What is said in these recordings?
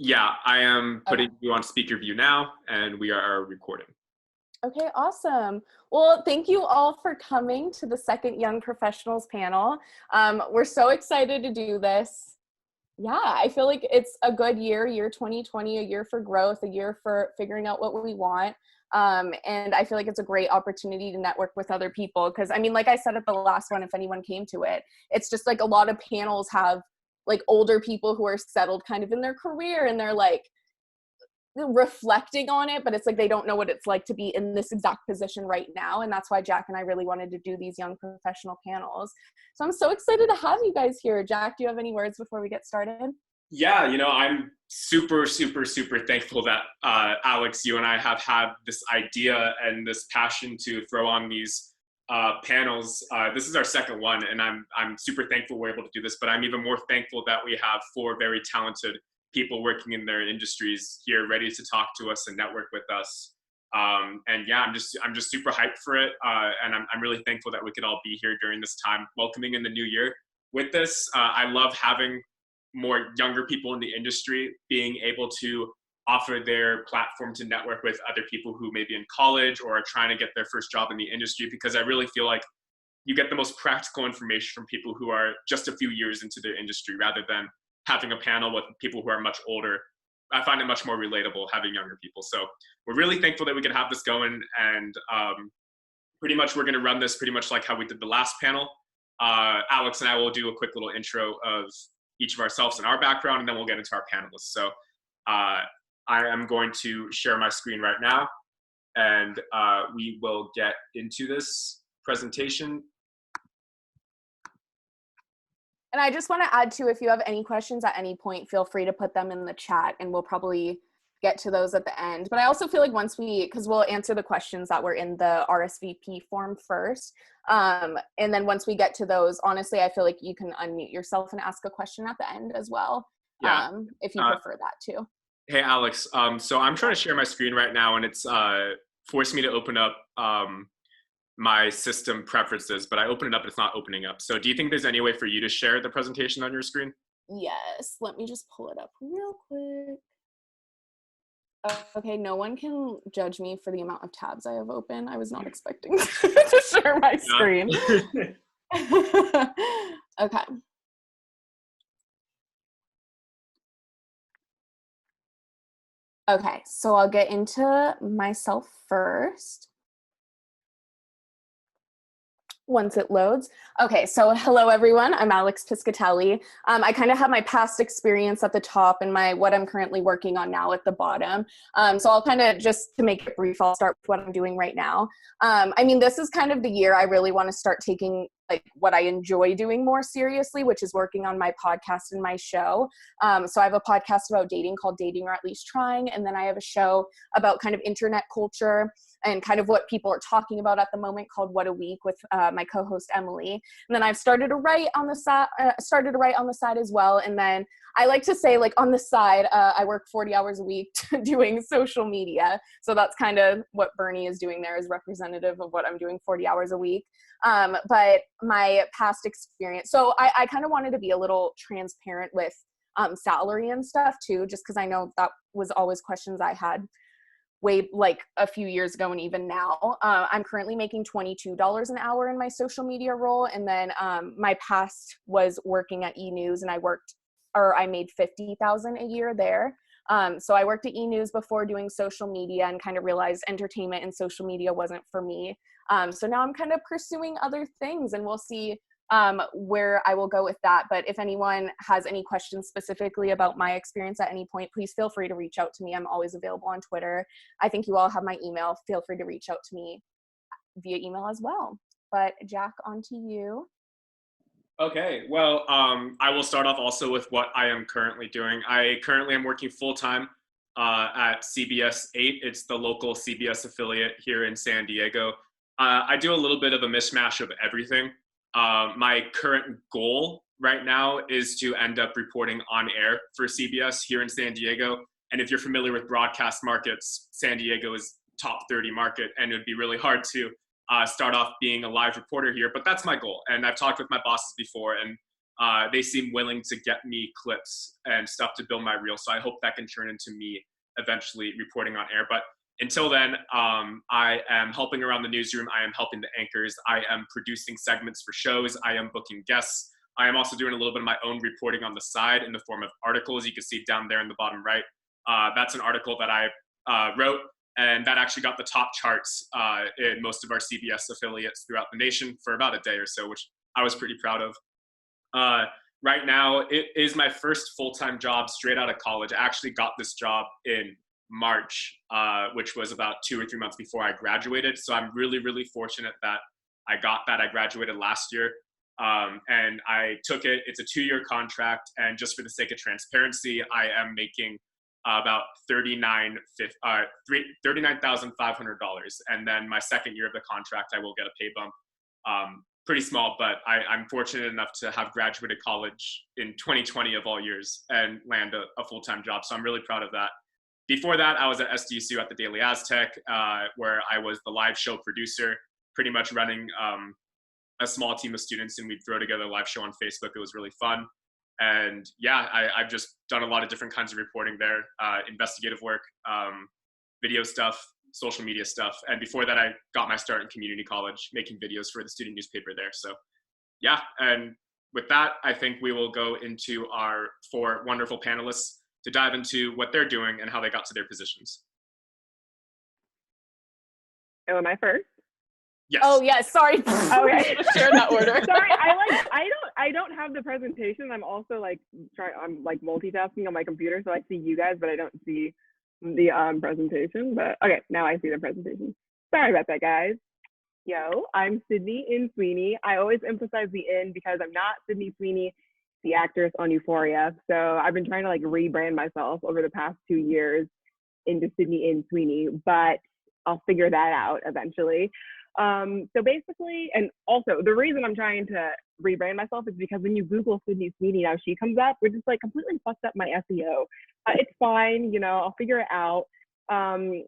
Yeah, I am Okay. putting you on speaker view now, and we are recording. Okay, awesome. Well, thank you all for coming to the second Young Professionals panel. We're so excited to do this. Yeah, I feel like it's a good year 2020, a year for growth, a year for figuring out what we want. And I feel like it's a great opportunity to network with other people. Because, I mean, like I said at the last one, if anyone came to it, it's just like a lot of panels have like older people who are settled kind of in their career and they're like, reflecting on it, but it's like they don't know what it's like to be in this exact position right now. And that's why Jack and I really wanted to do these young professional panels. So I'm so excited to have you guys here. Jack, do you have any words before we get started? Yeah, I'm super thankful that Alex, you and I have had this idea and this passion to throw on these panels. This is our second one, and I'm super thankful we're able to do this. But I'm even more thankful that we have four very talented people working in their industries here, ready to talk to us and network with us. And yeah, I'm just super hyped for it, and I'm really thankful that we could all be here during this time, welcoming in the new year. With this, I love having more younger people in the industry being able to offer their platform to network with other people who may be in college or are trying to get their first job in the industry, because I really feel like you get the most practical information from people who are just a few years into their industry rather than having a panel with people who are much older. I find it much more relatable having younger people. So we're really thankful that we could have this going, and pretty much we're going to run this pretty much like how we did the last panel. Alex and I will do a quick little intro of each of ourselves and our background, and then we'll get into our panelists. So I am going to share my screen right now, and we will get into this presentation. And I just want to add too, if you have any questions at any point, feel free to put them in the chat and we'll probably get to those at the end. But I also feel like because we'll answer the questions that were in the RSVP form first. And then once we get to those, honestly, I feel like you can unmute yourself and ask a question at the end as well. Yeah. If you prefer that too. Hey, Alex. So I'm trying to share my screen right now, and it's forced me to open up my system preferences, but I open it up, it's not opening up. So do you think there's any way for you to share the presentation on your screen? Yes, let me just pull it up real quick. Okay, no one can judge me for the amount of tabs I have open. I was not expecting to share my screen. Okay. Okay, so I'll get into myself first. Once it loads. Okay, so hello everyone, I'm Alex Piscatelli. I kind of have my past experience at the top and what I'm currently working on now at the bottom. So I'll kind of, just to make it brief, I'll start with what I'm doing right now. I mean, this is kind of the year I really want to start taking like what I enjoy doing more seriously, which is working on my podcast and my show. So I have a podcast about dating called Dating or At Least Trying, and then I have a show about kind of internet culture and kind of what people are talking about at the moment called What a Week with my co-host Emily. And then I've started to write on the side as well. And then I like to say, like, on the side, I work 40 hours a week doing social media. So that's kind of what Bernie is doing there, is representative of what I'm doing 40 hours a week. But my past experience, so I kind of wanted to be a little transparent with salary and stuff too, just because I know that was always questions I had way like a few years ago and even now. I'm currently making $22 an hour in my social media role. And then my past was working at E-News, and I made $50,000 a year there. So I worked at E-News before doing social media and kind of realized entertainment and social media wasn't for me. So now I'm kind of pursuing other things, and we'll see where I will go with that. But if anyone has any questions specifically about my experience at any point, please feel free to reach out to me. I'm always available on Twitter. I think you all have my email. Feel free to reach out to me via email as well. But Jack, on to you. Okay, well, I will start off also with what I am currently doing. I currently am working full-time at CBS 8. It's the local CBS affiliate here in San Diego. I do a little bit of a mishmash of everything. My current goal right now is to end up reporting on air for CBS here in San Diego. And if you're familiar with broadcast markets, San Diego is top 30 market, and it would be really hard to start off being a live reporter here, but that's my goal. And I've talked with my bosses before, and they seem willing to get me clips and stuff to build my reel. So I hope that can turn into me eventually reporting on air. But until then, I am helping around the newsroom. I am helping the anchors. I am producing segments for shows. I am booking guests. I am also doing a little bit of my own reporting on the side in the form of articles. You can see down there in the bottom right. That's an article that I wrote, and that actually got the top charts in most of our CBS affiliates throughout the nation for about a day or so, which I was pretty proud of. Right now, it is my first full-time job straight out of college. I actually got this job in March, which was about 2 or 3 months before I graduated. So I'm really, really fortunate that I got that. I graduated last year, and I took it. It's a 2-year contract, and just for the sake of transparency, I am making about $39,500, and then my second year of the contract, I will get a pay bump. Pretty small, but I'm fortunate enough to have graduated college in 2020 of all years and land a full-time job. So I'm really proud of that. Before that, I was at SDSU at the Daily Aztec, where I was the live show producer, pretty much running a small team of students, and we'd throw together a live show on Facebook. It was really fun. And yeah, I've just done a lot of different kinds of reporting there, investigative work, video stuff, social media stuff. And before that, I got my start in community college, making videos for the student newspaper there. So yeah, and with that, I think we will go into our 4 wonderful panelists to dive into what they're doing and how they got to their positions. Oh, am I first? Yes. Oh yeah, sorry. Okay. Share that order. Sorry, I don't have the presentation. I'm also I'm multitasking on my computer, so I see you guys, but I don't see the presentation. But okay, now I see the presentation. Sorry about that, guys. Yo, I'm Sydney in Sweeney. I always emphasize the in because I'm not Sydney Sweeney, the actress on Euphoria. So I've been trying to rebrand myself over the past 2 years into Sydney in Sweeney, but I'll figure that out eventually. So basically, and also the reason I'm trying to rebrand myself is because when you Google Sydney Sweeney, now she comes up, which is completely fucked up my SEO. It's fine, I'll figure it out. In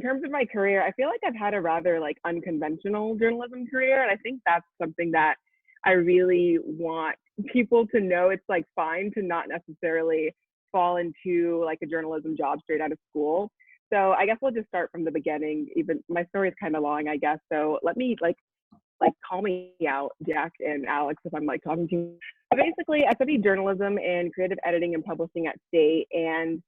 terms of my career, I feel like I've had a rather unconventional journalism career, and I think that's something that I really want people to know. It's fine to not necessarily fall into a journalism job straight out of school. So I guess we'll just start from the beginning. Even my story is kind of long, I guess. So let me call me out, Jack and Alex, if I'm talking to you. Basically, I studied journalism and creative editing and publishing at State, and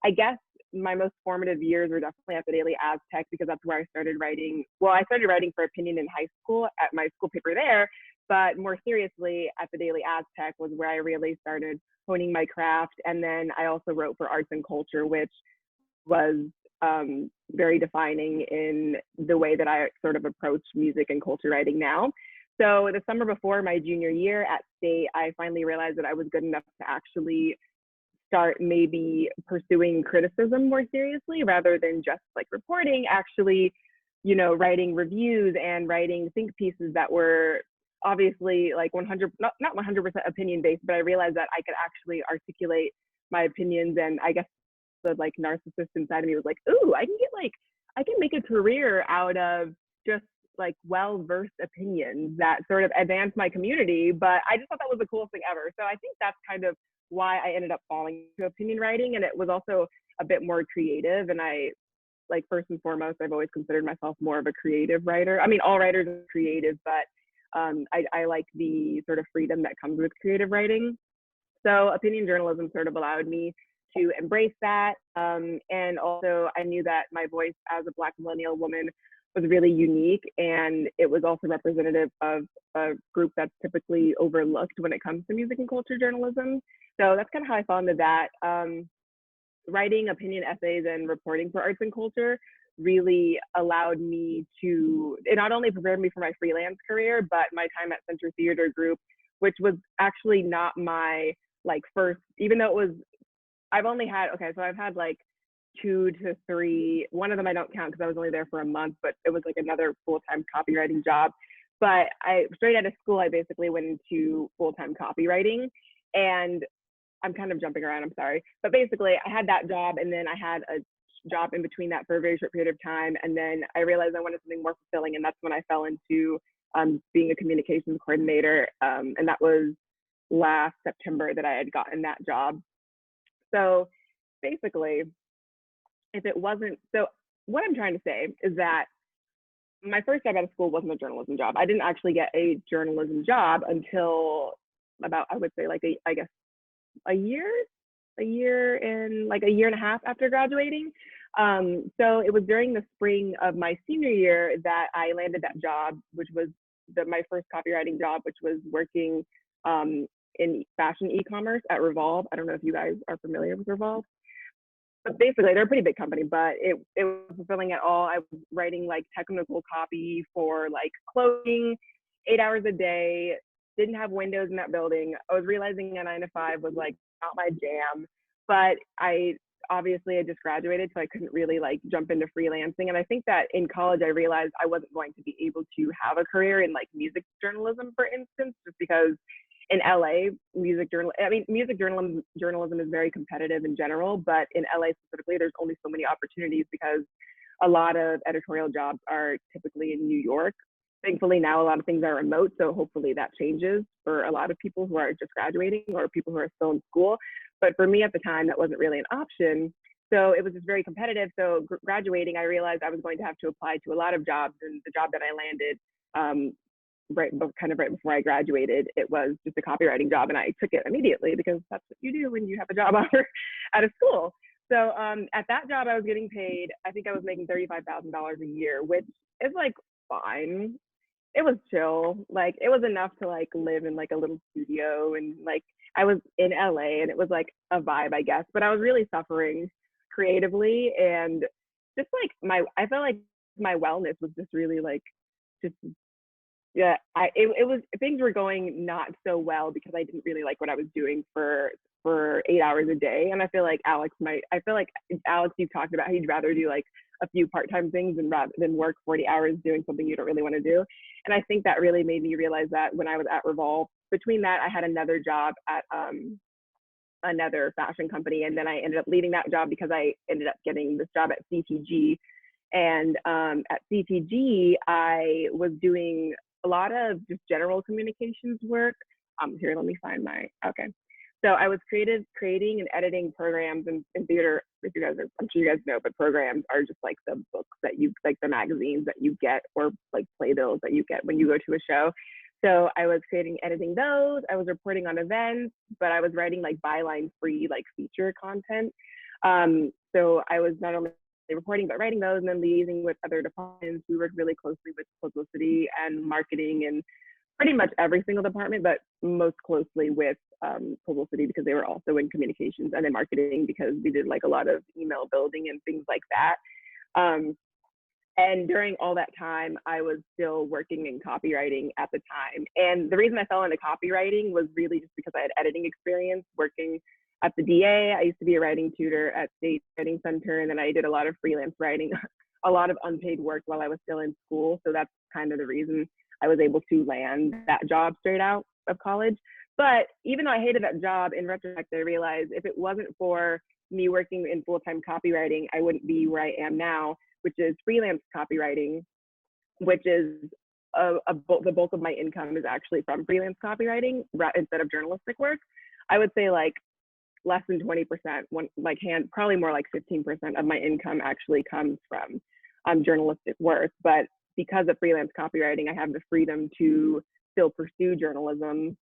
I guess my most formative years were definitely at the Daily Aztec because that's where I started writing. Well, I started writing for opinion in high school at my school paper there, but more seriously at the Daily Aztec was where I really started honing my craft. And then I also wrote for Arts and Culture, which was very defining in the way that I sort of approach music and culture writing now. So the summer before my junior year at State, I finally realized that I was good enough to actually start maybe pursuing criticism more seriously rather than just reporting, actually, writing reviews and writing think pieces that were obviously 100, not 100% opinion based, but I realized that I could actually articulate my opinions. And I guess the narcissist inside of me was ooh, I can make a career out of just well-versed opinions that sort of advance my community. But I just thought that was the coolest thing ever. So I think that's kind of why I ended up falling to opinion writing. And it was also a bit more creative. And I first and foremost, I've always considered myself more of a creative writer. I mean, all writers are creative, but I like the sort of freedom that comes with creative writing. So opinion journalism sort of allowed me to embrace that. And also I knew that my voice as a Black millennial woman was really unique, and it was also representative of a group that's typically overlooked when it comes to music and culture journalism. So that's kind of how I fell into that. Writing opinion essays and reporting for arts and culture really allowed me to, it not only prepared me for my freelance career, but my time at Center Theater Group, which was actually not my first, even though it was, I've had 2 to 3, one of them I don't count because I was only there for a month, but it was another full-time copywriting job. But straight out of school, I basically went into full-time copywriting, and I'm kind of jumping around, I'm sorry. But basically I had that job, and then I had a job in between that for a very short period of time. And then I realized I wanted something more fulfilling, and that's when I fell into being a communications coordinator. And that was last September that I had gotten that job. So basically, if it wasn't, so what I'm trying to say is that my first job out of school wasn't a journalism job. I didn't actually get a journalism job until about, I would say like I guess a year and like a year and a half after graduating. So it was during the spring of my senior year that I landed that job, which was my first copywriting job, which was working in fashion e-commerce at Revolve. I don't know if you guys are familiar with Revolve. But basically, they're a pretty big company, but it was fulfilling at all. I was writing like technical copy for like clothing, 8 hours a day, didn't have windows in that building. I was realizing a 9 to 5 was like not my jam, but I just graduated, so I couldn't really like jump into freelancing. And I think that in college, I realized I wasn't going to be able to have a career in like music journalism, for instance, just because in LA, music journalism is very competitive in general, but in LA specifically, there's only so many opportunities because a lot of editorial jobs are typically in New York. Thankfully, now a lot of things are remote, so hopefully that changes for a lot of people who are just graduating or people who are still in school. But for me at the time, that wasn't really an option. So it was just very competitive. So graduating, I realized I was going to have to apply to a lot of jobs, and the job that I landed right before I graduated, it was just a copywriting job, and I took it immediately because that's what you do when you have a job offer out of school. So at that job, I was getting paid, I think I was making $35,000 a year, which is like fine. It was chill. Like it was enough to like live in like a little studio, and like I was in LA and it was like a vibe, I guess, but I was really suffering creatively, and just like I felt like my wellness was just really like, just yeah, it was, things were going not so well because I didn't really like what I was doing for 8 hours a day. And I feel like Alex, you've talked about he'd rather do like a few part-time things than work 40 hours doing something you don't really want to do. And I think that really made me realize that when I was at Revolve. Between that, I had another job at another fashion company, and then I ended up leaving that job because I ended up getting this job at CTG. And at CTG, I was doing a lot of just general communications work. Here, let me find okay. So I was creating and editing programs in theater. If you guys are, I'm sure you guys know, but programs are just like the books that you, like the magazines that you get, or like playbills that you get when you go to a show. So I was editing those. I was reporting on events, but I was writing like byline free, like feature content. So I was not only reporting, but writing those and then liaising with other departments. We worked really closely with publicity and marketing and pretty much every single department, but most closely with publicity because they were also in communications, and then marketing because we did like a lot of email building and things like that. And during all that time, I was still working in copywriting at the time. And the reason I fell into copywriting was really just because I had editing experience working at the DA. I used to be a writing tutor at State Writing Center, and then I did a lot of freelance writing, a lot of unpaid work while I was still in school. So that's kind of the reason I was able to land that job straight out of college. But even though I hated that job, in retrospect, I realized if it wasn't for me working in full-time copywriting, I wouldn't be where I am now, which is freelance copywriting, which is the bulk of my income is actually from freelance copywriting instead of journalistic work. I would say like less than 20%, probably more like 15% of my income actually comes from journalistic work. But because of freelance copywriting, I have the freedom to still pursue journalism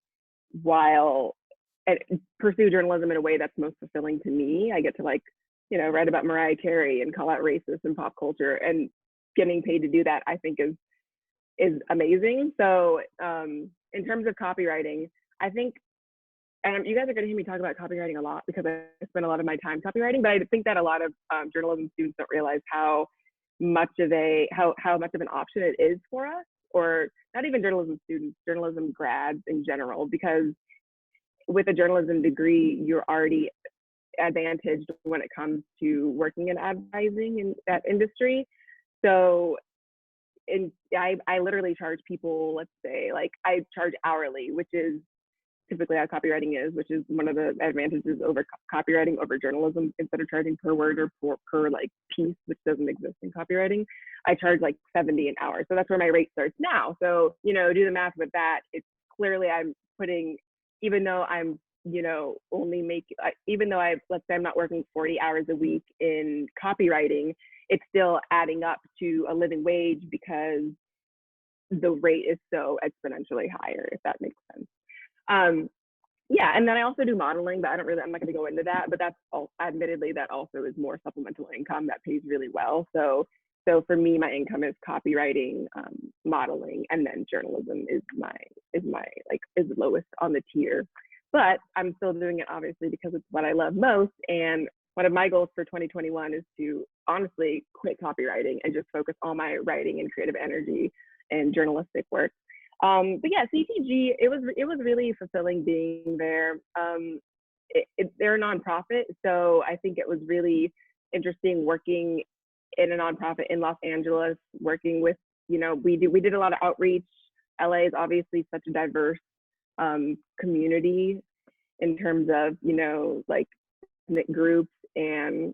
and pursue journalism in a way that's most fulfilling to me. I get to write about Mariah Carey and call out racists in pop culture, and getting paid to do that, I think is amazing. So in terms of copywriting, I think, and you guys are going to hear me talk about copywriting a lot because I spend a lot of my time copywriting, but I think that a lot of journalism students don't realize how much of an option it is for us, or not even journalism students, journalism grads in general, because with a journalism degree, you're already advantaged when it comes to working in advertising in that industry. So I literally charge people, let's say, like I charge hourly, which is typically how copywriting is, which is one of the advantages over copywriting over journalism. Instead of charging per word or per like piece, which doesn't exist in copywriting, I charge like $70 an hour. So that's where my rate starts now. So, do the math with that. It's clearly I'm putting even though I'm, only even though let's say I'm not working 40 hours a week in copywriting, it's still adding up to a living wage because the rate is so exponentially higher, if that makes sense. Yeah, and then I also do modeling, but I'm not going to go into that, but that's admittedly, that also is more supplemental income that pays really well. So for me, my income is copywriting, modeling, and then journalism is lowest on the tier. But I'm still doing it obviously because it's what I love most. And one of my goals for 2021 is to honestly quit copywriting and just focus all my writing and creative energy and journalistic work. But yeah, CTG, it was really fulfilling being there. They're a nonprofit, so I think it was really interesting working in a nonprofit in Los Angeles, working with, we did a lot of outreach. LA is obviously such a diverse community in terms of, like ethnic groups, and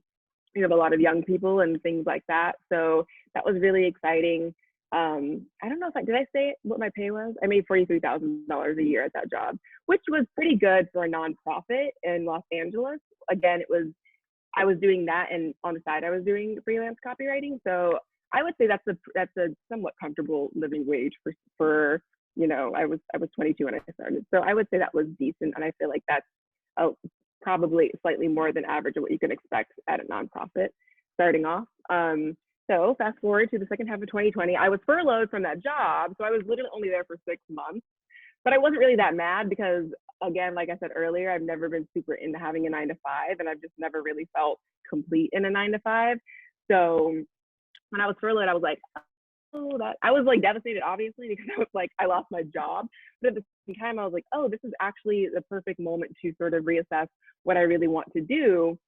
we have a lot of young people and things like that. So that was really exciting. I don't know did I say what my pay was? I made $43,000 a year at that job, which was pretty good for a nonprofit in Los Angeles. Again, I was doing that, and on the side I was doing freelance copywriting. So I would say that's a somewhat comfortable living wage for I was 22 when I started. So I would say that was decent, and I feel like that's probably slightly more than average of what you can expect at a nonprofit starting off. So fast forward to the second half of 2020, I was furloughed from that job. So I was literally only there for 6 months, but I wasn't really that mad because, again, like I said earlier, I've never been super into having a 9-to-5, and I've just never really felt complete in a 9-to-5. So when I was furloughed, I was like, I was like devastated, obviously, because I was like, I lost my job. But at the same time, I was like, oh, this is actually the perfect moment to sort of reassess what I really want to do.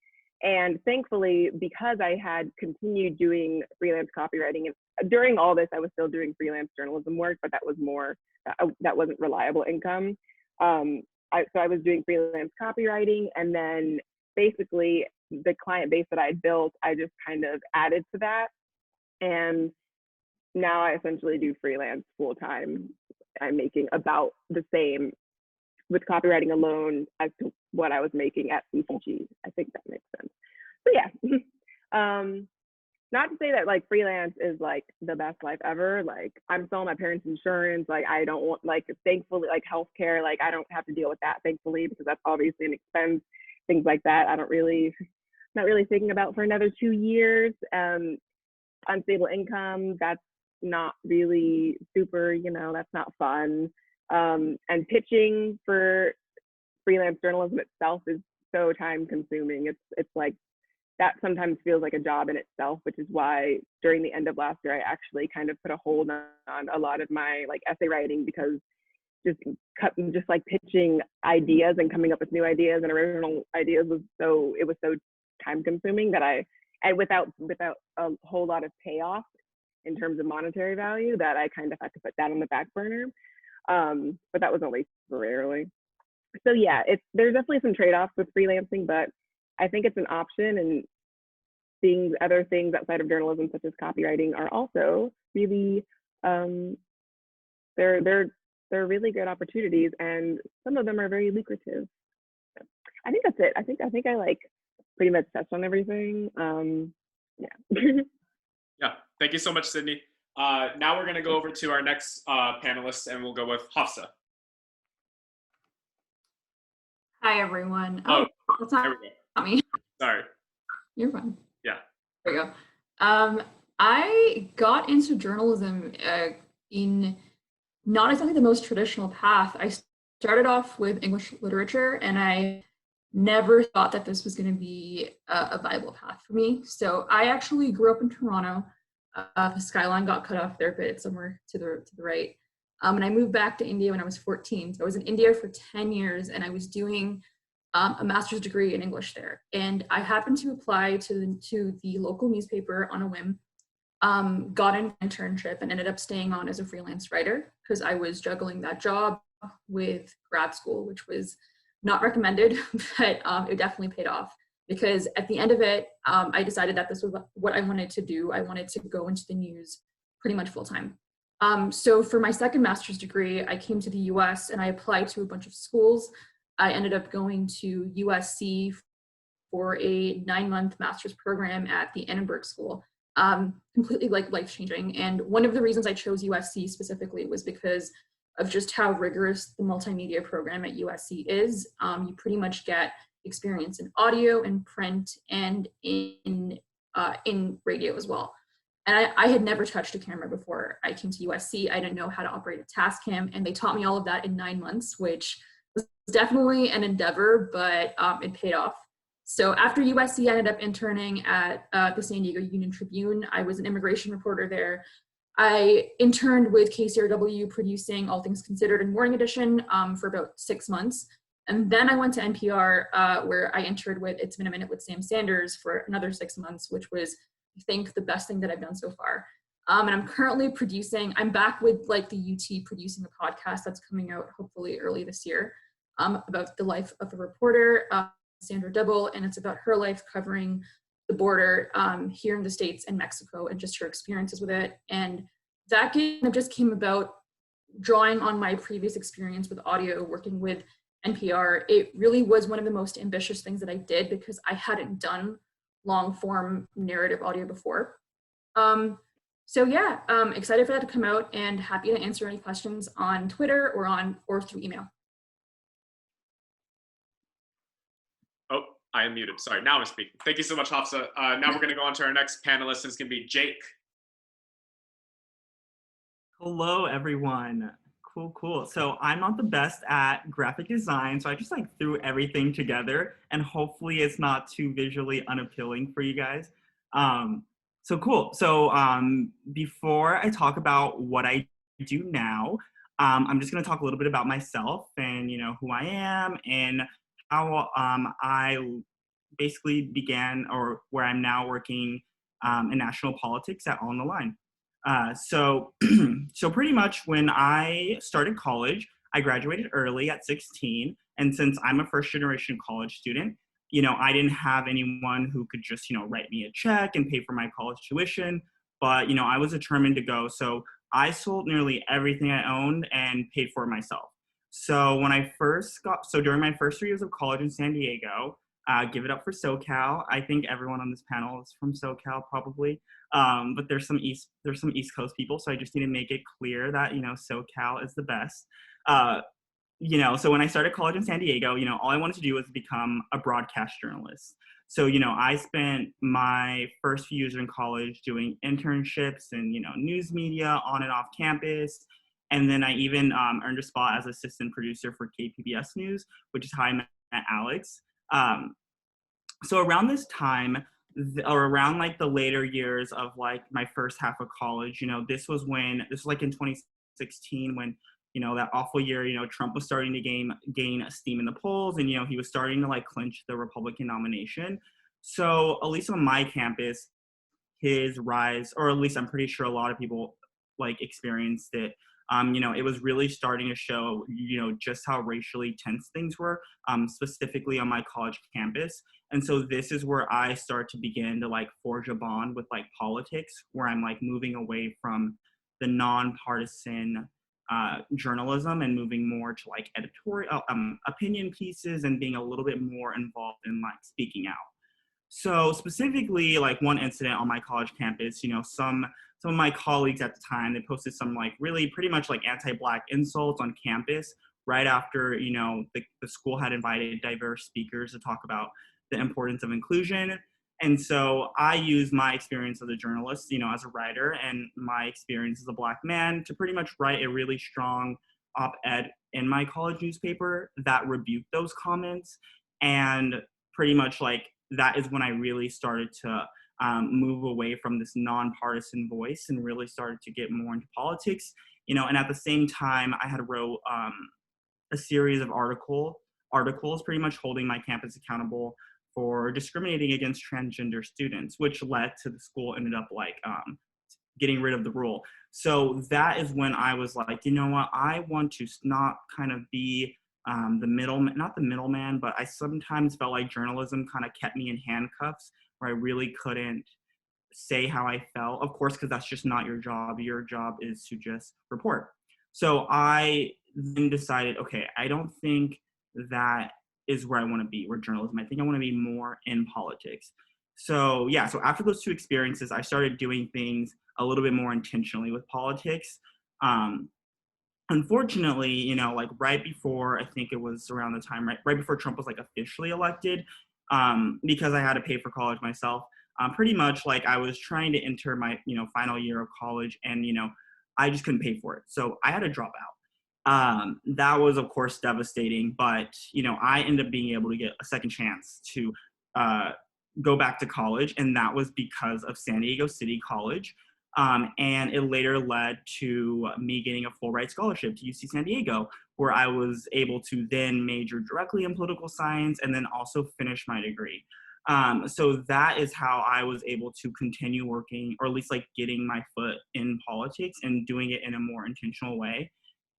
And thankfully, because I had continued doing freelance copywriting, and during all this, I was still doing freelance journalism work, but that wasn't reliable income. So I was doing freelance copywriting, and then basically the client base that I had built, I just kind of added to that. And now I essentially do freelance full time. I'm making about the same with copywriting alone as to what I was making at CPG. I think that makes sense. So yeah, not to say that like freelance is like the best life ever. Like I'm still on my parents' insurance. Like I don't want, like, thankfully, like healthcare, like I don't have to deal with that, thankfully, because that's obviously an expense, things like that. Not really thinking about for another 2 years. Unstable income, that's not really super, that's not fun. And pitching for freelance journalism itself is so time consuming. It's like that sometimes feels like a job in itself, which is why during the end of last year, I actually kind of put a hold on a lot of my like essay writing, because just like pitching ideas and coming up with new ideas and original ideas was so time consuming that without a whole lot of payoff in terms of monetary value, that I kind of had to put that on the back burner. But that was only temporarily. So yeah, there's definitely some trade-offs with freelancing, but I think it's an option, and other things outside of journalism, such as copywriting, are also really, they're really good opportunities, and some of them are very lucrative. So I think that's it. I think I like pretty much touched on everything. Yeah. Yeah, thank you so much, Sydney. Now we're going to go over to our next panelist, and we'll go with Hafsa. Hi, everyone. Oh, that's not me. Sorry. You're fine. Yeah. There we go. I got into journalism in not exactly the most traditional path. I started off with English literature, and I never thought that this was going to be a viable path for me. So I actually grew up in Toronto. The skyline got cut off there a bit, somewhere to the right. And I moved back to India when I was 14. So I was in India for 10 years, and I was doing a master's degree in English there. And I happened to apply to the local newspaper on a whim, got an internship, and ended up staying on as a freelance writer, because I was juggling that job with grad school, which was not recommended, but it definitely paid off, because at the end of it, I decided that this was what I wanted to do. I wanted to go into the news pretty much full time. So for my second master's degree, I came to the US and I applied to a bunch of schools. I ended up going to USC for a 9-month master's program at the Annenberg School. Completely like life-changing. And one of the reasons I chose USC specifically was because of just how rigorous the multimedia program at USC is. You pretty much get experience in audio and print and in radio as well. And I had never touched a camera before I came to USC. I didn't know how to operate a Tascam, and they taught me all of that in 9 months, which was definitely an endeavor, but it paid off. So after USC, I ended up interning at the San Diego Union Tribune. I was an immigration reporter there. I interned with KCRW producing All Things Considered and Morning Edition for about 6 months. And then I went to NPR where I interned with It's Been a Minute with Sam Sanders for another 6 months, which was, I think, the best thing that I've done so far. And I'm currently I'm back with like the UT producing a podcast that's coming out hopefully early this year about the life of a reporter, Sandra Dibble, and it's about her life covering the border here in the States and Mexico and just her experiences with it. And that kind of just came about drawing on my previous experience with audio, working with NPR. It really was one of the most ambitious things that I did because I hadn't done long form narrative audio before. So yeah, excited for that to come out and happy to answer any questions on Twitter or through email. Oh, I am muted. Sorry, now I'm speaking. Thank you so much, Hafsa. Now we're going to go on to our next panelist, and it's going to be Jake. Hello, everyone. Cool. So I'm not the best at graphic design, so I just like threw everything together, and hopefully it's not too visually unappealing for you guys. So cool. So before I talk about what I do now, I'm just going to talk a little bit about myself and who I am and how I basically began, or where I'm now working in national politics at All on the Line. So pretty much when I started college, I graduated early at 16. And since I'm a first generation college student, I didn't have anyone who could just, write me a check and pay for my college tuition. But, I was determined to go. So I sold nearly everything I owned and paid for it myself. So during my first 3 years of college in San Diego, give it up for SoCal. I think everyone on this panel is from SoCal probably. But there's some East Coast people, so I just need to make it clear that, SoCal is the best. So when I started college in San Diego, all I wanted to do was become a broadcast journalist. So, I spent my first few years in college doing internships and, news media on and off campus. And then I even earned a spot as assistant producer for KPBS News, which is how I met Alex. So around this time, or around like the later years of like my first half of college, this was like in 2016 when, that awful year, Trump was starting to gain steam in the polls, and, he was starting to like clinch the Republican nomination. So at least on my campus, his rise, or at least I'm pretty sure a lot of people like experienced it. It was really starting to show, just how racially tense things were, specifically on my college campus. And so this is where I start to begin to like forge a bond with like politics, where I'm like moving away from the nonpartisan journalism and moving more to like editorial opinion pieces and being a little bit more involved in like speaking out. So specifically, like one incident on my college campus, some of my colleagues at the time, they posted some like really pretty much like anti-Black insults on campus right after, the school had invited diverse speakers to talk about the importance of inclusion. And so I used my experience as a journalist, as a writer, and my experience as a Black man to pretty much write a really strong op-ed in my college newspaper that rebuked those comments. And pretty much like that is when I really started to move away from this nonpartisan voice and really started to get more into politics, and at the same time I had wrote a series of articles pretty much holding my campus accountable for discriminating against transgender students, which led to the school ended up like getting rid of the rule. So that is when I was like, what, I want to not kind of be not the middleman, but I sometimes felt like journalism kind of kept me in handcuffs where I really couldn't say how I felt, of course, because that's just not your job. Your job is to just report. So I then decided, okay, I don't think that is where I want to be, where journalism. I think I want to be more in politics. So yeah, so after those two experiences, I started doing things a little bit more intentionally with politics. Um, Unfortunately, like right before, I think it was around the time, right before Trump was like officially elected, because I had to pay for college myself, pretty much like I was trying to enter my, final year of college, and, I just couldn't pay for it. So I had to drop out. That was, of course, devastating, but, I ended up being able to get a second chance to uh, go back to college, and that was because of San Diego City College. And it later led to me getting a full ride scholarship to UC San Diego, where I was able to then major directly in political science and then also finish my degree. So that is how I was able to continue working, or at least like getting my foot in politics and doing it in a more intentional way.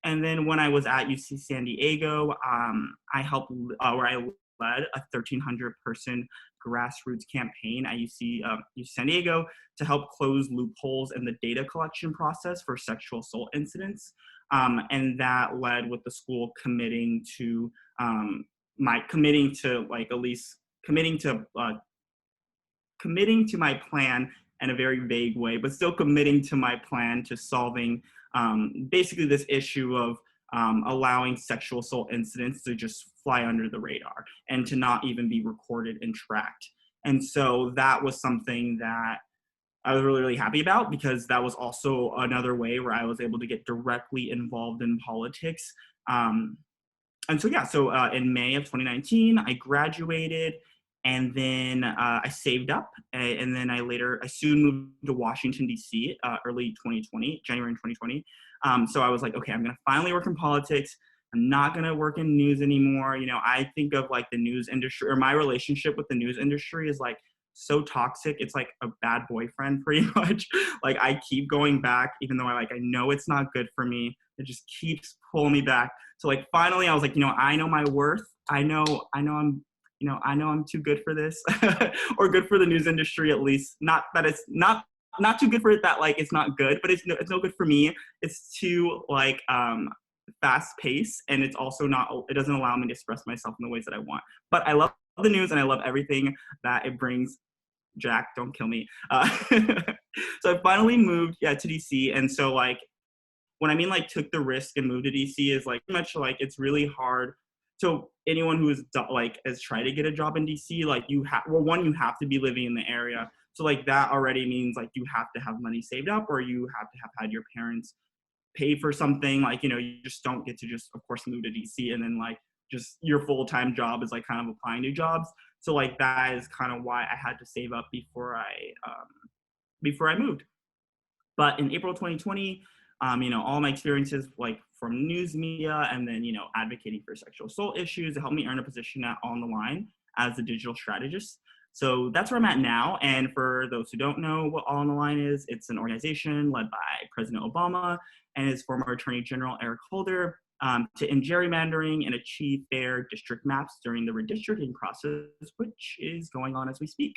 And then when I was at UC San Diego, I helped, where I led a 1,300 person grassroots campaign at UC San Diego to help close loopholes in the data collection process for sexual assault incidents. And that led with the school committing to committing to my plan in a very vague way, but still committing to my plan to solving basically this issue of allowing sexual assault incidents to just fly under the radar and to not even be recorded and tracked. And so that was something that I was really, really happy about, because that was also another way where I was able to get directly involved in politics. And so, yeah, so in May of 2019, I graduated, and then I saved up, and then I soon moved to Washington, D.C., early 2020, January 2020. So I was like, okay, I'm going to finally work in politics. I'm not going to work in news anymore. I think of like the news industry, or my relationship with the news industry is like so toxic. It's like a bad boyfriend pretty much. Like I keep going back, even though I know it's not good for me. It just keeps pulling me back. So like finally I was like, I know my worth. I know I'm too good for this or good for the news industry, at least. Not that it's not too good for it, that like it's not good, but it's no good for me. It's too like fast paced, and it doesn't allow me to express myself in the ways that I want. But I love the news, and I love everything that it brings. Jack, don't kill me. So I finally moved to DC, and so like when I mean like took the risk and moved to DC is like much like it's really hard. So anyone who is like has tried to get a job in DC, like you have to be living in the area. So like that already means like you have to have money saved up, or you have to have had your parents pay for something. Like, you just don't get to just, of course, move to DC and then like just your full-time job is like kind of applying to jobs. So like that is kind of why I had to save up before I moved. But in April 2020, all my experiences like from news media and then, advocating for sexual assault issues, it helped me earn a position at On the Line as a digital strategist. So that's where I'm at now. And for those who don't know what All on the Line is, it's an organization led by President Obama and his former Attorney General Eric Holder to end gerrymandering and achieve fair district maps during the redistricting process, which is going on as we speak.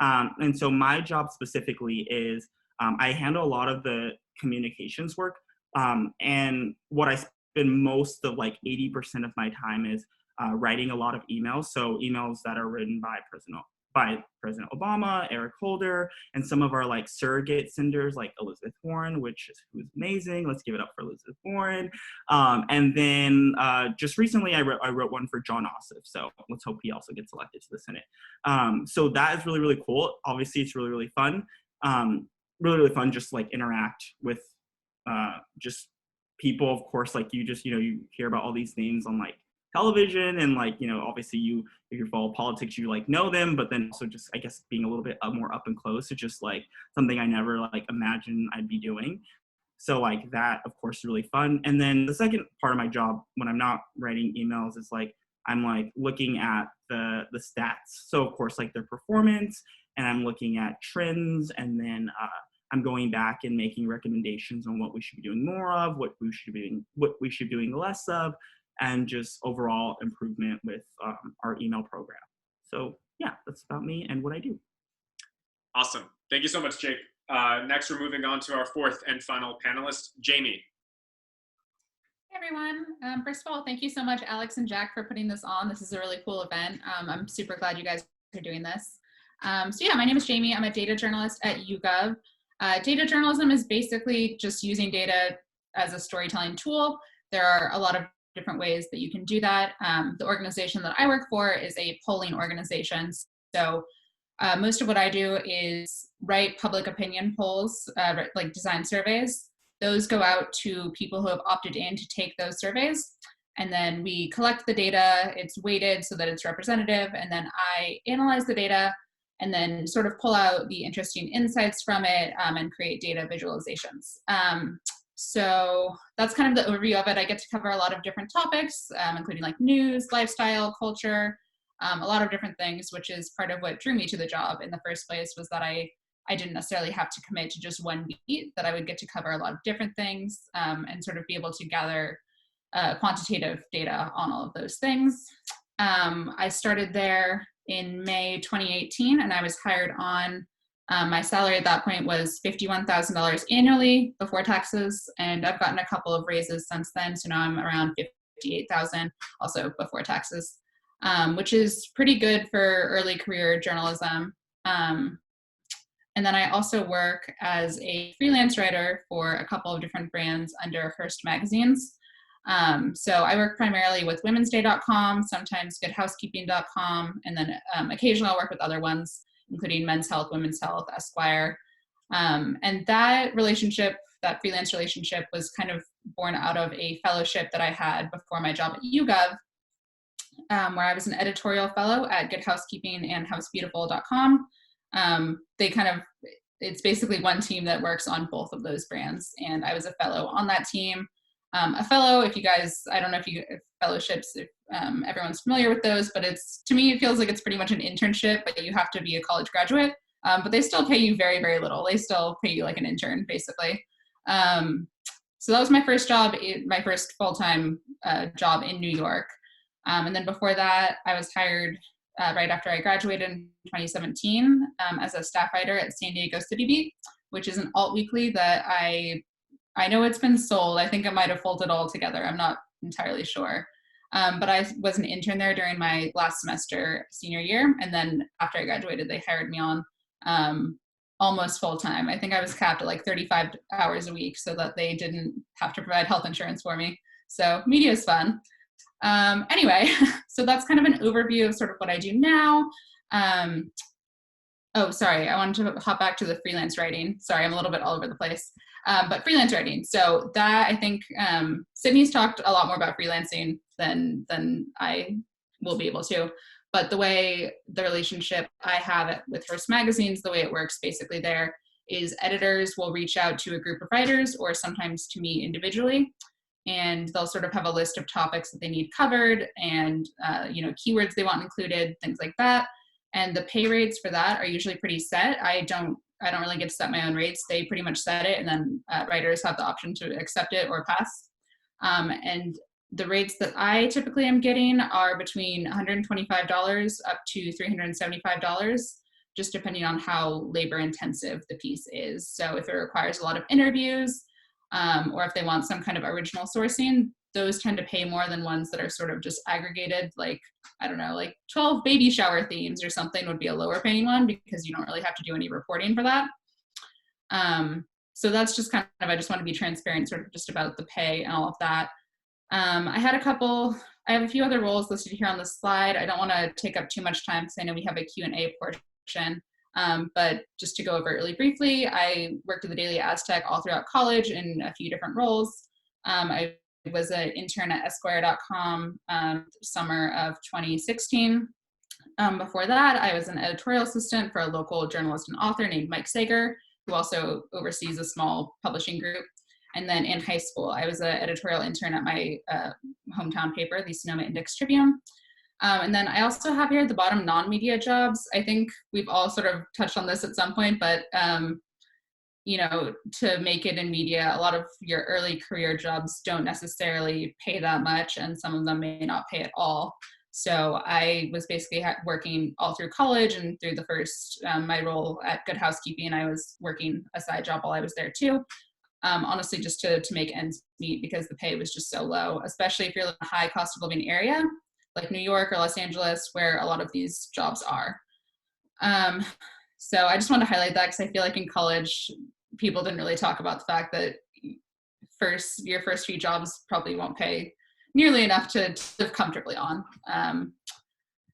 And so my job specifically is I handle a lot of the communications work. And what I spend most of like 80% of my time is writing a lot of emails. So emails that are written by President Obama, Eric Holder, and some of our like surrogate senders like Elizabeth Warren, who's amazing. Let's give it up for Elizabeth Warren. And then just recently I wrote one for John Ossoff. So let's hope he also gets elected to the Senate. So that is really, really cool. Obviously it's really, really fun. Really, really fun just like interact with just people. Of course, like you just, you hear about all these names on like television and like, obviously if you follow politics, you like know them, but then also just, I guess, being a little bit more up and close to just like something I never like imagined I'd be doing. So like that, of course, is really fun. And then the second part of my job when I'm not writing emails is like, I'm like looking at the stats. So of course, like their performance, and I'm looking at trends, and then I'm going back and making recommendations on what we should be doing more of, what we should be doing less of, and just overall improvement with our email program. So yeah, that's about me and what I do. Awesome. Thank you so much, Jake. Next, we're moving on to our fourth and final panelist, Jamie. Hey everyone. First of all, thank you so much, Alex and Jack, for putting this on. This is a really cool event. I'm super glad you guys are doing this. So yeah, my name is Jamie. I'm a data journalist at YouGov. Data journalism is basically just using data as a storytelling tool. There are a lot of different ways that you can do that. The organization that I work for is a polling organization. So most of what I do is write public opinion polls, like design surveys. Those go out to people who have opted in to take those surveys. And then we collect the data, it's weighted so that it's representative, and then I analyze the data and then sort of pull out the interesting insights from it and create data visualizations. So that's kind of the overview of it. I get to cover a lot of different topics, including like news, lifestyle, culture, a lot of different things, which is part of what drew me to the job in the first place, was that I didn't necessarily have to commit to just one beat, that I would get to cover a lot of different things and sort of be able to gather quantitative data on all of those things. I started there in May 2018, and I was hired on. My salary at that point was $51,000 annually before taxes, and I've gotten a couple of raises since then, so now I'm around $58,000 also before taxes, which is pretty good for early career journalism. And then I also work as a freelance writer for a couple of different brands under Hearst magazines. So I work primarily with womensday.com, sometimes goodhousekeeping.com, and then occasionally I'll work with other ones, including Men's Health, Women's Health, Esquire. And that relationship, that freelance relationship, was kind of born out of a fellowship that I had before my job at YouGov, where I was an editorial fellow at Good Housekeeping and housebeautiful.com. It's basically one team that works on both of those brands, and I was a fellow on that team. A fellow, if fellowships, if everyone's familiar with those, but to me, it feels like it's pretty much an internship, but you have to be a college graduate, but they still pay you very, very little. They still pay you like an intern, basically. So that was my first job, my first full-time job in New York. And then before that, I was hired right after I graduated in 2017 as a staff writer at San Diego City Beat, which is an alt weekly that I know it's been sold. I think it might have folded all together. I'm not entirely sure. But I was an intern there during my last semester, senior year. And then after I graduated, they hired me on almost full time. I think I was capped at like 35 hours a week so that they didn't have to provide health insurance for me. So media is fun. Anyway, so that's kind of an overview of sort of what I do now. Oh, sorry, I wanted to hop back to the freelance writing. Sorry, I'm a little bit all over the place. But freelance writing, so that, I think Sydney's talked a lot more about freelancing than I will be able to. But the way the relationship I have with Hearst magazines, the way it works basically there is editors will reach out to a group of writers, or sometimes to me individually, and they'll sort of have a list of topics that they need covered and keywords they want included, things like that. And the pay rates for that are usually pretty set. I don't really get to set my own rates. They pretty much set it, and then writers have the option to accept it or pass. And the rates that I typically am getting are between $125 up to $375, just depending on how labor intensive the piece is. So if it requires a lot of interviews, or if they want some kind of original sourcing, those tend to pay more than ones that are sort of just aggregated, like, I don't know, like 12 baby shower themes or something would be a lower paying one because you don't really have to do any reporting for that. So that's just kind of, I just want to be transparent sort of just about the pay and all of that. I have a few other roles listed here on the slide. I don't want to take up too much time because I know we have a Q&A portion. But just to go over it really briefly, I worked at the Daily Aztec all throughout college in a few different roles. I was an intern at Esquire.com summer of 2016. Before that, I was an editorial assistant for a local journalist and author named Mike Sager, who also oversees a small publishing group. And then in high school, I was an editorial intern at my hometown paper, the Sonoma Index Tribune. And then I also have here at the bottom non-media jobs. I think we've all sort of touched on this at some point, but to make it in media, a lot of your early career jobs don't necessarily pay that much, and some of them may not pay at all. So I was basically working all through college and through the first, my role at Good Housekeeping, I was working a side job while I was there too. Honestly, just to make ends meet because the pay was just so low, especially if you're in a high cost of living area like New York or Los Angeles, where a lot of these jobs are. So I just want to highlight that because I feel like in college, people didn't really talk about the fact that your first few jobs probably won't pay nearly enough to live comfortably on.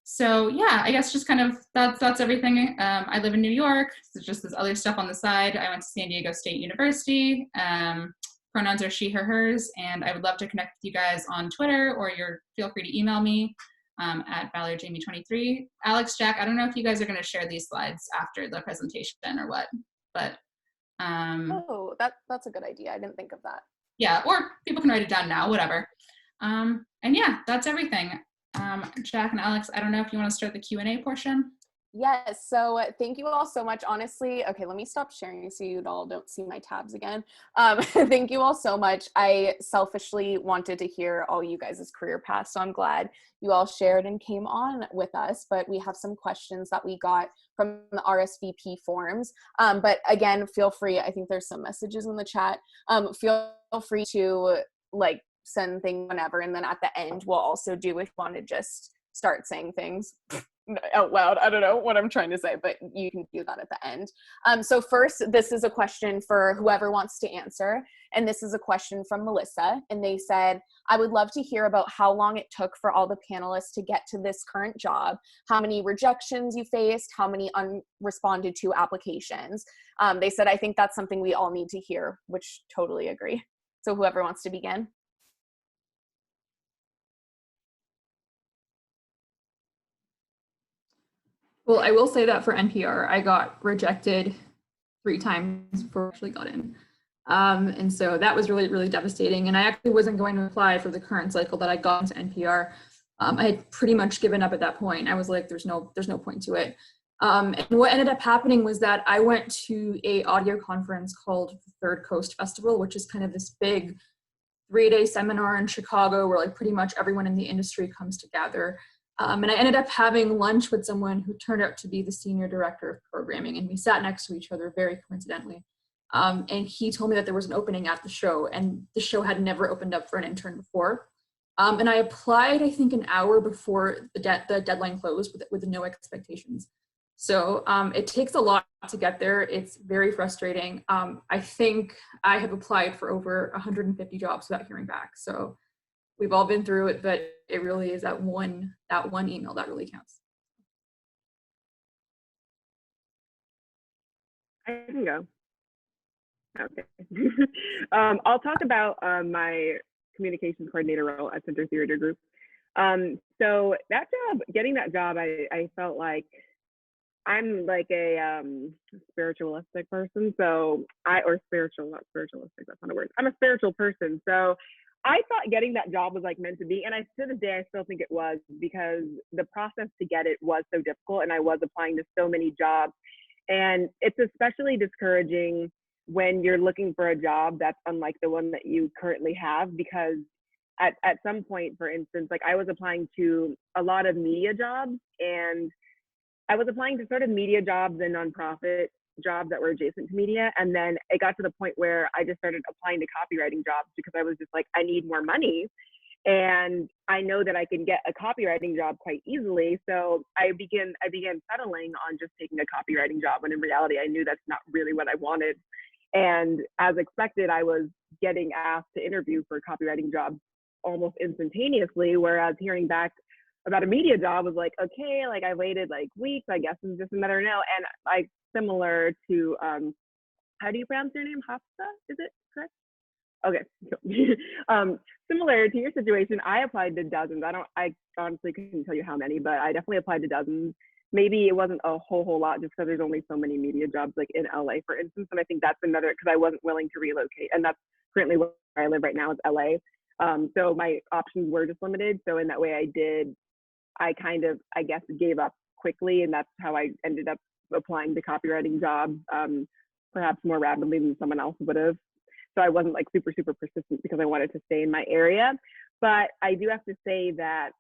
So yeah, I guess just kind of that's everything. I live in New York. So just this other stuff on the side. I went to San Diego State University. Pronouns are she, her, hers, and I would love to connect with you guys on Twitter, or feel free to email me at BallardJamie23. Alex, Jack, I don't know if you guys are going to share these slides after the presentation or what, but oh, that's a good idea. I didn't think of that. Yeah, or people can write it down now, whatever. And yeah, that's everything. Jack and Alex, I don't know if you want to start the Q&A portion. Yes, so thank you all so much. Honestly, okay, let me stop sharing so you all don't see my tabs again. Thank you all so much. I selfishly wanted to hear all you guys' career paths, so I'm glad you all shared and came on with us, but we have some questions that we got from the RSVP forms. But again, feel free, I think there's some messages in the chat. Feel free to send things whenever, and then at the end, we'll also do if you want to just start saying things out loud. I don't know what I'm trying to say, but you can do that at the end. So first, this is a question for whoever wants to answer. And this is a question from Melissa. And they said, I would love to hear about how long it took for all the panelists to get to this current job, how many rejections you faced, how many unresponded to applications. They said, I think that's something we all need to hear, which totally agree. So whoever wants to begin. Well, I will say that for NPR, I got rejected 3 times before I actually got in. And so that was really, really devastating. And I actually wasn't going to apply for the current cycle that I got into NPR. I had pretty much given up at that point. I was like, there's no point to it. And what ended up happening was that I went to a audio conference called the Third Coast Festival, which is kind of this big 3-day seminar in Chicago where pretty much everyone in the industry comes together. And I ended up having lunch with someone who turned out to be the senior director of programming, and we sat next to each other very coincidentally. And he told me that there was an opening at the show, and the show had never opened up for an intern before. And I applied, I think, an hour before the deadline closed with no expectations. So it takes a lot to get there. It's very frustrating. I think I have applied for over 150 jobs without hearing back. So we've all been through it, but it really is that one email that really counts. I can go. Okay. I'll talk about my communications coordinator role at Center Theater Group. So that job, getting that job, I felt like I'm like a spiritualistic person. So not spiritualistic, that's not a word. I'm a spiritual person. So I thought getting that job was meant to be. And to this day, I still think it was, because the process to get it was so difficult. And I was applying to so many jobs. And it's especially discouraging when you're looking for a job that's unlike the one that you currently have, because at some point, for instance, I was applying to a lot of media jobs, and I was applying to sort of media jobs and nonprofit jobs that were adjacent to media. And then it got to the point where I just started applying to copywriting jobs, because I was just I need more money. And I know that I can get a copywriting job quite easily. So I began settling on just taking a copywriting job, when in reality, I knew that's not really what I wanted. And as expected, I was getting asked to interview for copywriting jobs almost instantaneously, whereas hearing back about a media job was okay, I waited weeks, I guess it's just a matter now. And similar to, how do you pronounce your name? Hafsa, is it correct? Okay. Similar to your situation, I applied to dozens. I honestly couldn't tell you how many, but I definitely applied to dozens. Maybe it wasn't a whole lot, just because there's only so many media jobs in LA, for instance. And I think that's another, because I wasn't willing to relocate. And that's currently where I live right now, is LA. So my options were just limited. So in that way I kind of, I guess, gave up quickly. And that's how I ended up applying to copywriting jobs, perhaps more rapidly than someone else would have. So I wasn't super, super persistent, because I wanted to stay in my area. But I do have to say that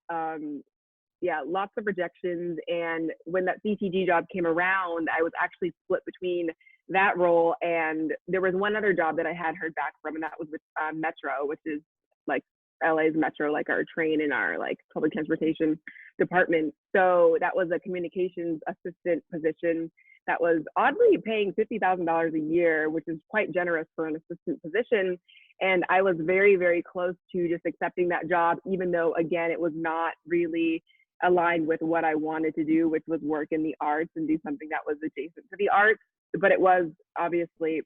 lots of rejections. And when that CTG job came around, I was actually split between that role, and there was one other job that I had heard back from, and that was with Metro, which is like LA's Metro, like our train in our like public transportation department. So that was a communications assistant position that was oddly paying $50,000 a year, which is quite generous for an assistant position. And I was very, very close to just accepting that job, even though, again, it was not really aligned with what I wanted to do, which was work in the arts and do something that was adjacent to the arts. But it was obviously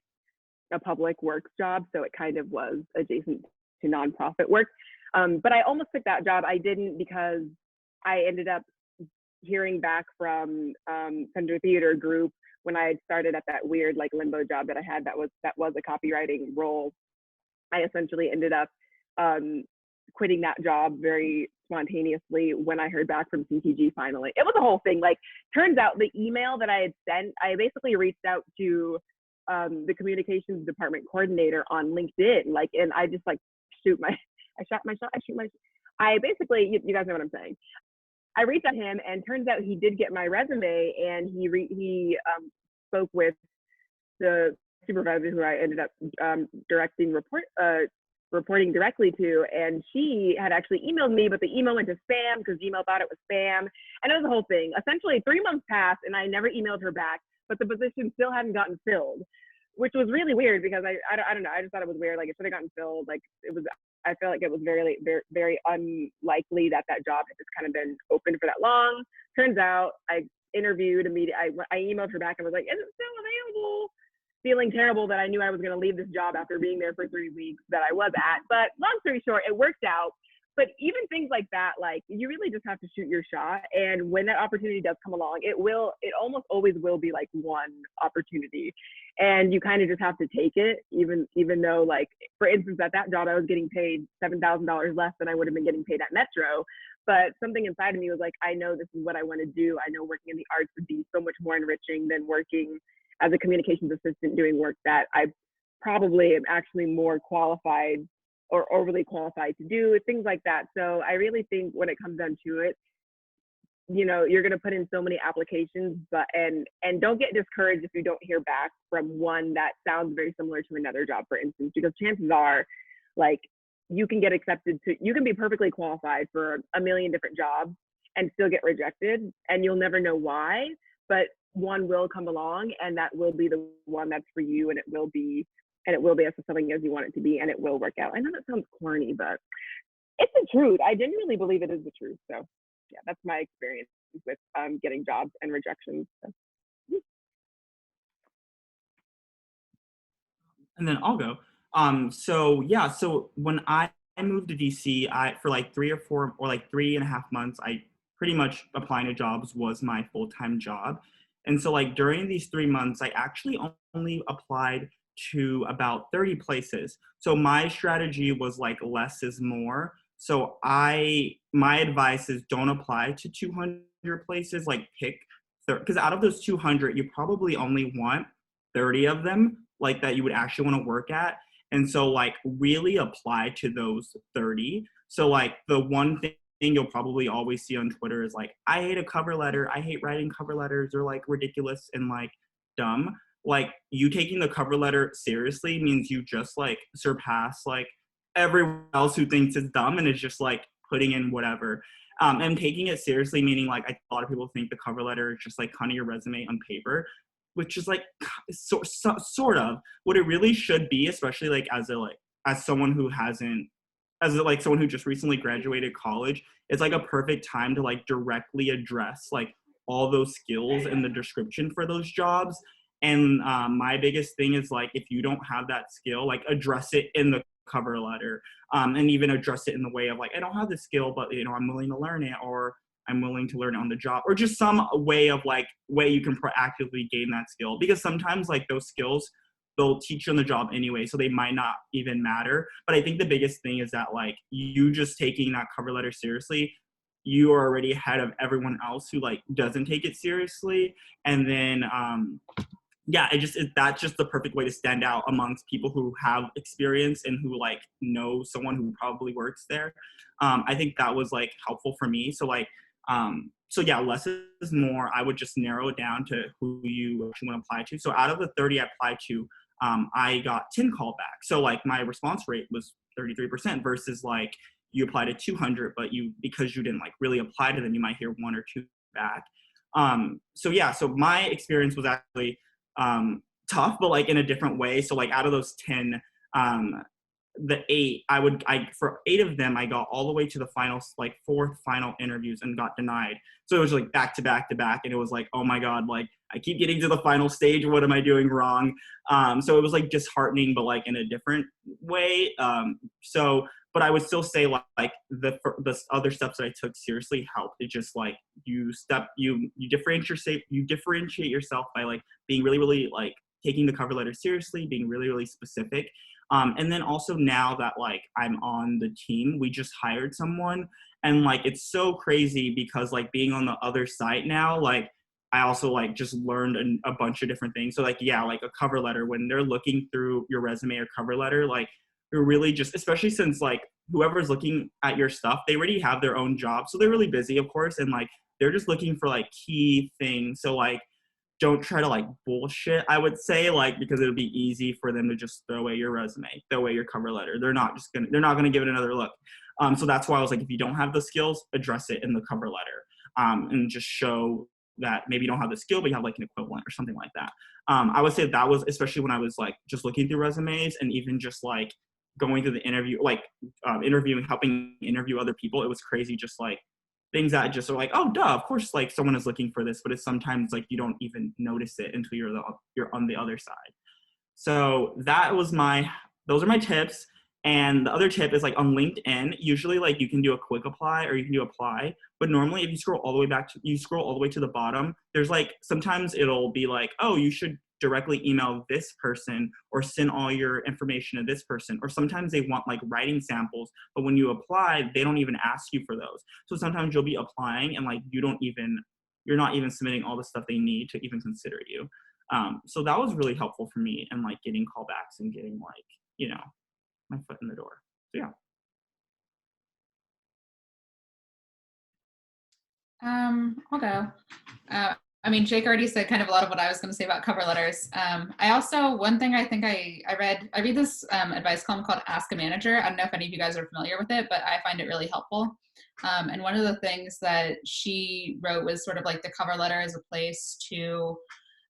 a public works job, so it kind of was adjacent to nonprofit work. But I almost took that job. I didn't, because I ended up hearing back from Thunder Theater Group when I had started at that weird like limbo job that I had that was a copywriting role. I essentially ended up quitting that job very spontaneously when I heard back from CTG finally. It was a whole thing. Like, turns out the email that I had sent, I basically reached out to the communications department coordinator on LinkedIn. Like, and I just like I basically, you guys know what I'm saying. I reached out to him, and turns out he did get my resume, and he spoke with the supervisor who I ended up reporting directly to, and she had actually emailed me, but the email went to spam because Gmail thought it was spam, and it was a whole thing. Essentially, 3 months passed, and I never emailed her back, but the position still hadn't gotten filled, which was really weird because I don't know. I just thought it was weird. Like, it should have gotten filled. Like, it was. I feel like it was very, very, very unlikely that job had just kind of been open for that long. Turns out, I interviewed immediately. I emailed her back and was like, "Is it still available?" Feeling terrible that I knew I was going to leave this job after being there for 3 weeks that I was at. But long story short, it worked out. But even things like that, like, you really just have to shoot your shot. And when that opportunity does come along, it almost always will be like one opportunity. And you kind of just have to take it, even though, like, for instance, at that job, I was getting paid $7,000 less than I would have been getting paid at Metro. But something inside of me was like, I know this is what I want to do. I know working in the arts would be so much more enriching than working as a communications assistant doing work that I probably am actually more qualified or overly qualified to do, things like that. So I really think when it comes down to it, you know, you're going to put in so many applications, but and don't get discouraged if you don't hear back from one that sounds very similar to another job, for instance, because chances are, like, you can get accepted to, you can be perfectly qualified for a million different jobs and still get rejected, and you'll never know why, but one will come along, and that will be the one that's for you, and it will be as fulfilling as you want it to be, and it will work out. I know that sounds corny, but it's the truth. I genuinely believe it is the truth. So yeah, that's my experience with getting jobs and rejections. So. And then I'll go. So when I moved to DC, for like 3.5 months, I pretty much applying to jobs was my full-time job. And so, like, during these 3 months, I actually only applied to about 30 places. So my strategy was like less is more. So my advice is don't apply to 200 places, like pick, because out of those 200, you probably only want 30 of them, like, that you would actually want to work at. And so, like, really apply to those 30. So, like, the one thing you'll probably always see on Twitter is like, I hate a cover letter. I hate writing cover letters. They're like ridiculous and like dumb. Like, you taking the cover letter seriously means you just like surpass like everyone else who thinks it's dumb and is just like putting in whatever. And taking it seriously, meaning like a lot of people think the cover letter is just like kind of your resume on paper, which is like sort of what it really should be, especially like as someone who someone who just recently graduated college. It's like a perfect time to like directly address like all those skills in the description for those jobs. And my biggest thing is, like, if you don't have that skill, like, address it in the cover letter, and even address it in the way of like, I don't have the skill, but, you know, I'm willing to learn it, or I'm willing to learn it on the job, or just some way you can proactively gain that skill. Because sometimes, like, those skills, they'll teach you on the job anyway, so they might not even matter. But I think the biggest thing is that, like, you just taking that cover letter seriously, you are already ahead of everyone else who like doesn't take it seriously. And then that's just the perfect way to stand out amongst people who have experience and who like know someone who probably works there. I think that was like helpful for me. So like So yeah, less is more. I would just narrow it down to who you actually want to apply to. So out of the 30 I applied to, I got 10 callbacks. So like my response rate was 33% versus like you apply to 200, but because you didn't like really apply to them, you might hear 1 or 2 back. So yeah, so my experience was actually tough, but like in a different way. So like out of those 10, the 8, for 8 of them, I got all the way to the final, like 4th final interviews and got denied. So it was like back to back to back. And it was like, oh my God, like I keep getting to the final stage. What am I doing wrong? So it was like disheartening, but like in a different way. But I would still say like the other steps that I took seriously helped. It just like you differentiate yourself by like being really, really like taking the cover letter seriously, being really, really specific. And then also now that like I'm on the team, we just hired someone, and like it's so crazy because like being on the other side now, like I also like just learned a bunch of different things. So like, yeah, like a cover letter, when they're looking through your resume or cover letter, like you're really just, especially since like whoever's looking at your stuff, they already have their own job. So they're really busy, of course. And like, they're just looking for like key things. So like, don't try to like bullshit, I would say, like, because it'll be easy for them to just throw away your resume, throw away your cover letter. They're not gonna give it another look. So that's why I was like, if you don't have the skills, address it in the cover letter, and just show that maybe you don't have the skill, but you have like an equivalent or something like that. I would say that was, especially when I was like just looking through resumes and even just like going through the interview, like interviewing, helping interview other people. It was crazy, just like things that just are like, oh, duh, of course, like someone is looking for this, but it's sometimes like you don't even notice it until you're on the other side. So those are my tips. And the other tip is like on LinkedIn, usually like you can do a quick apply or you can do apply, but normally if you scroll all the way to the bottom, there's like, sometimes it'll be like, oh, you should directly email this person or send all your information to this person. Or sometimes they want like writing samples, but when you apply, they don't even ask you for those. So sometimes you'll be applying and like you're not even submitting all the stuff they need to even consider you. So that was really helpful for me in like getting callbacks and getting like, my foot in the door. So yeah. I'll go. I mean, Jake already said kind of a lot of what I was going to say about cover letters. I also, one thing I think I read this advice column called Ask a Manager. I don't know if any of you guys are familiar with it, but I find it really helpful. And one of the things that she wrote was sort of like the cover letter as a place to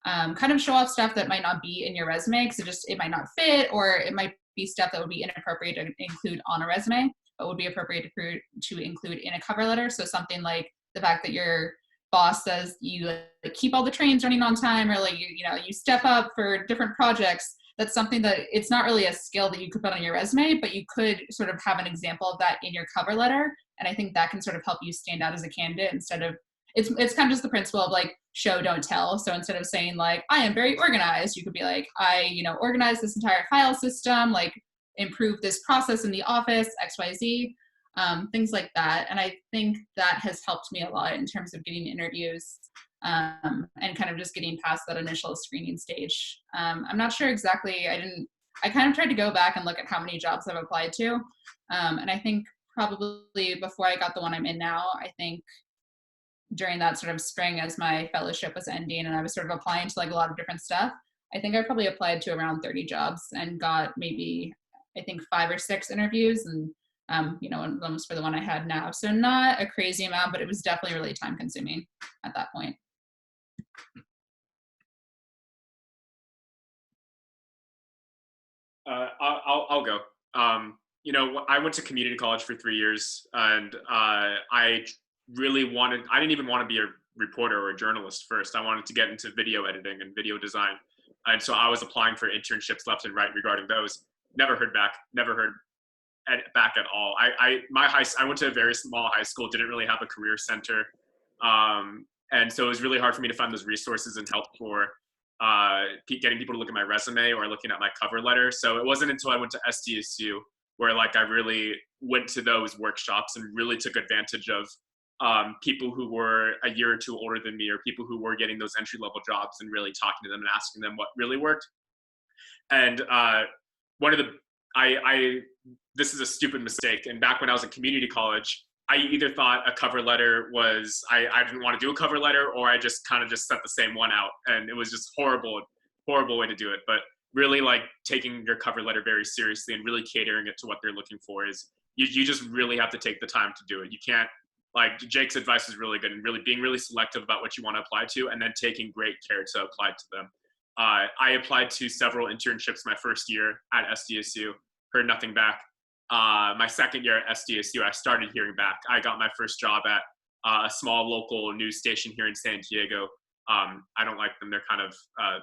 kind of show off stuff that might not be in your resume because it might not fit, or it might be stuff that would be inappropriate to include on a resume, but would be appropriate to include in a cover letter. So something like the fact that your boss says you like, keep all the trains running on time, or like you step up for different projects. That's something that it's not really a skill that you could put on your resume, but you could sort of have an example of that in your cover letter. And I think that can sort of help you stand out as a candidate instead of, it's kind of just the principle of like show, don't tell. So instead of saying like, I am very organized, you could be like, I, organize this entire file system, like improve this process in the office, XYZ, things like that. And I think that has helped me a lot in terms of getting interviews and kind of just getting past that initial screening stage. I'm not sure exactly, I kind of tried to go back and look at how many jobs I've applied to. And I think probably before I got the one I'm in now, I think during that sort of spring as my fellowship was ending and I was sort of applying to like a lot of different stuff, I think I probably applied to around 30 jobs and got maybe, I think 5 or 6 interviews, and one of them was for the one I had now. So not a crazy amount, but it was definitely really time consuming at that point. I'll go. I went to community college for 3 years, and I didn't even want to be a reporter or a journalist first. I wanted to get into video editing and video design. And so I was applying for internships left and right regarding those. Never heard back at all. I went to a very small high school, didn't really have a career center. And so it was really hard for me to find those resources and help for getting people to look at my resume or looking at my cover letter. So it wasn't until I went to SDSU where like I really went to those workshops and really took advantage of people who were a year or two older than me, or people who were getting those entry-level jobs, and really talking to them and asking them what really worked. And this is a stupid mistake. And back when I was in community college, I either thought a cover letter was, I didn't want to do a cover letter, or I just kind of just set the same one out. And it was just horrible way to do it. But really like taking your cover letter very seriously and really catering it to what they're looking for is you just really have to take the time to do it. You can't, like Jake's advice is really good, and really being really selective about what you want to apply to, and then taking great care to apply to them. I applied to several internships my first year at SDSU, heard nothing back. My second year at SDSU, I started hearing back. I got my first job at a small local news station here in San Diego. I don't like them. They're kind of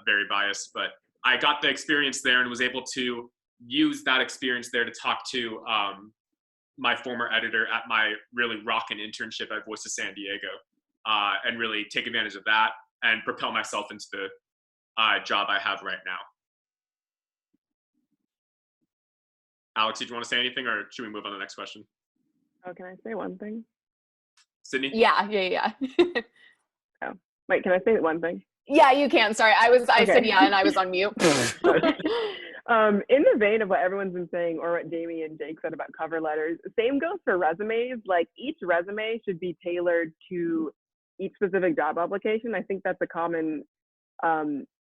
very biased, but I got the experience there and was able to use that experience there to talk to my former editor at my really rockin' internship at Voice of San Diego, and really take advantage of that and propel myself into the job I have right now. Alex, did you want to say anything, or should we move on to the next question? Oh, can I say one thing? Sydney? Yeah. Oh, wait, can I say one thing? Yeah, you can. Sorry, I said yeah, and I was on mute. In the vein of what everyone's been saying, or what Jamie and Jake said about cover letters, same goes for resumes. Like, each resume should be tailored to each specific job application. I think that's a common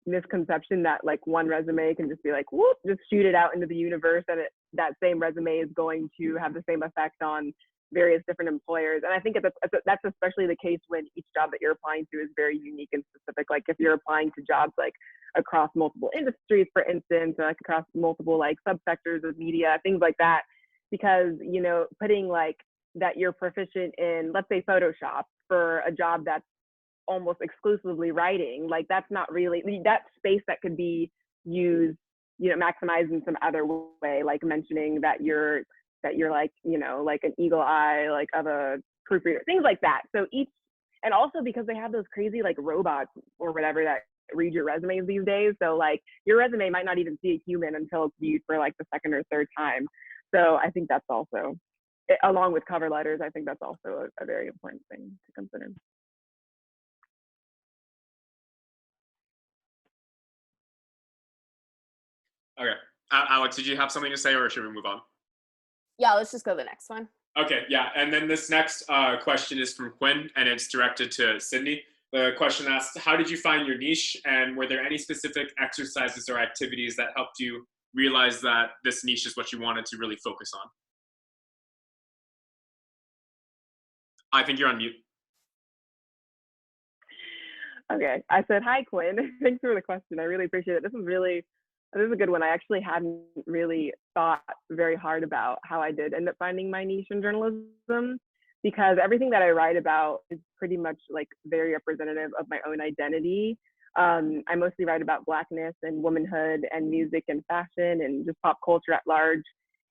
misconception, that like one resume can just be like, whoop, just shoot it out into the universe, and that same resume is going to have the same effect on various different employers. And I think that's especially the case when each job that you're applying to is very unique and specific. Like if you're applying to jobs like across multiple industries, for instance, or like across multiple like subsectors of media, things like that, because, you know, putting like that you're proficient in, let's say, Photoshop for a job that's almost exclusively writing, like that's not really that space that could be used, you know, maximized in some other way, like mentioning that you're like, you know, like an eagle eye, like of a proofreader, things like that. So and also because they have those crazy like robots or whatever that read your resumes these days. So like your resume might not even see a human until it's viewed for like the second or third time. So I think that's also, along with cover letters, I think that's also a very important thing to consider. Okay. Alex, did you have something to say, or should we move on? Yeah, let's just go to the next one. Okay, yeah. And then this next question is from Quinn, and it's directed to Sydney. The question asks, how did you find your niche, and were there any specific exercises or activities that helped you realize that this niche is what you wanted to really focus on? I think you're on mute. Okay, I said, hi, Quinn. Thanks for the question. I really appreciate it. This is a good one. I actually hadn't really thought very hard about how I did end up finding my niche in journalism, because everything that I write about is pretty much like very representative of my own identity. I mostly write about Blackness and womanhood and music and fashion and just pop culture at large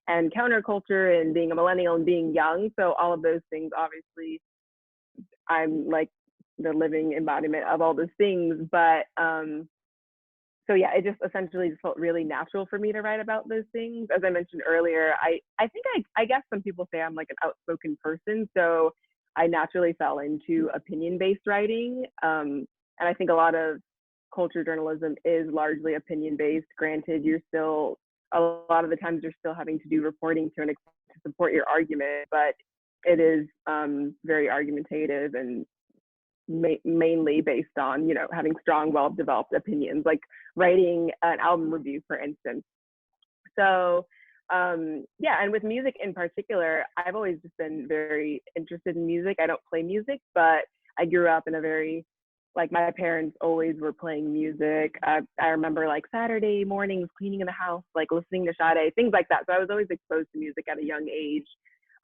and counterculture and being a millennial and being young. So all of those things, obviously, I'm like the living embodiment of all those things. But so yeah, it just essentially just felt really natural for me to write about those things. As I mentioned earlier, I think I guess some people say I'm like an outspoken person, so I naturally fell into opinion-based writing. And I think a lot of culture journalism is largely opinion-based. Granted, a lot of the times you're still having to do reporting to support your argument, but it is very argumentative and mainly based on, you know, having strong, well-developed opinions, like writing an album review, for instance. So yeah, and with music in particular, I've always just been very interested in music. I don't play music, but I grew up in a very, like, my parents always were playing music. I remember like Saturday mornings cleaning in the house, like listening to Sade, things like that. So I was always exposed to music at a young age.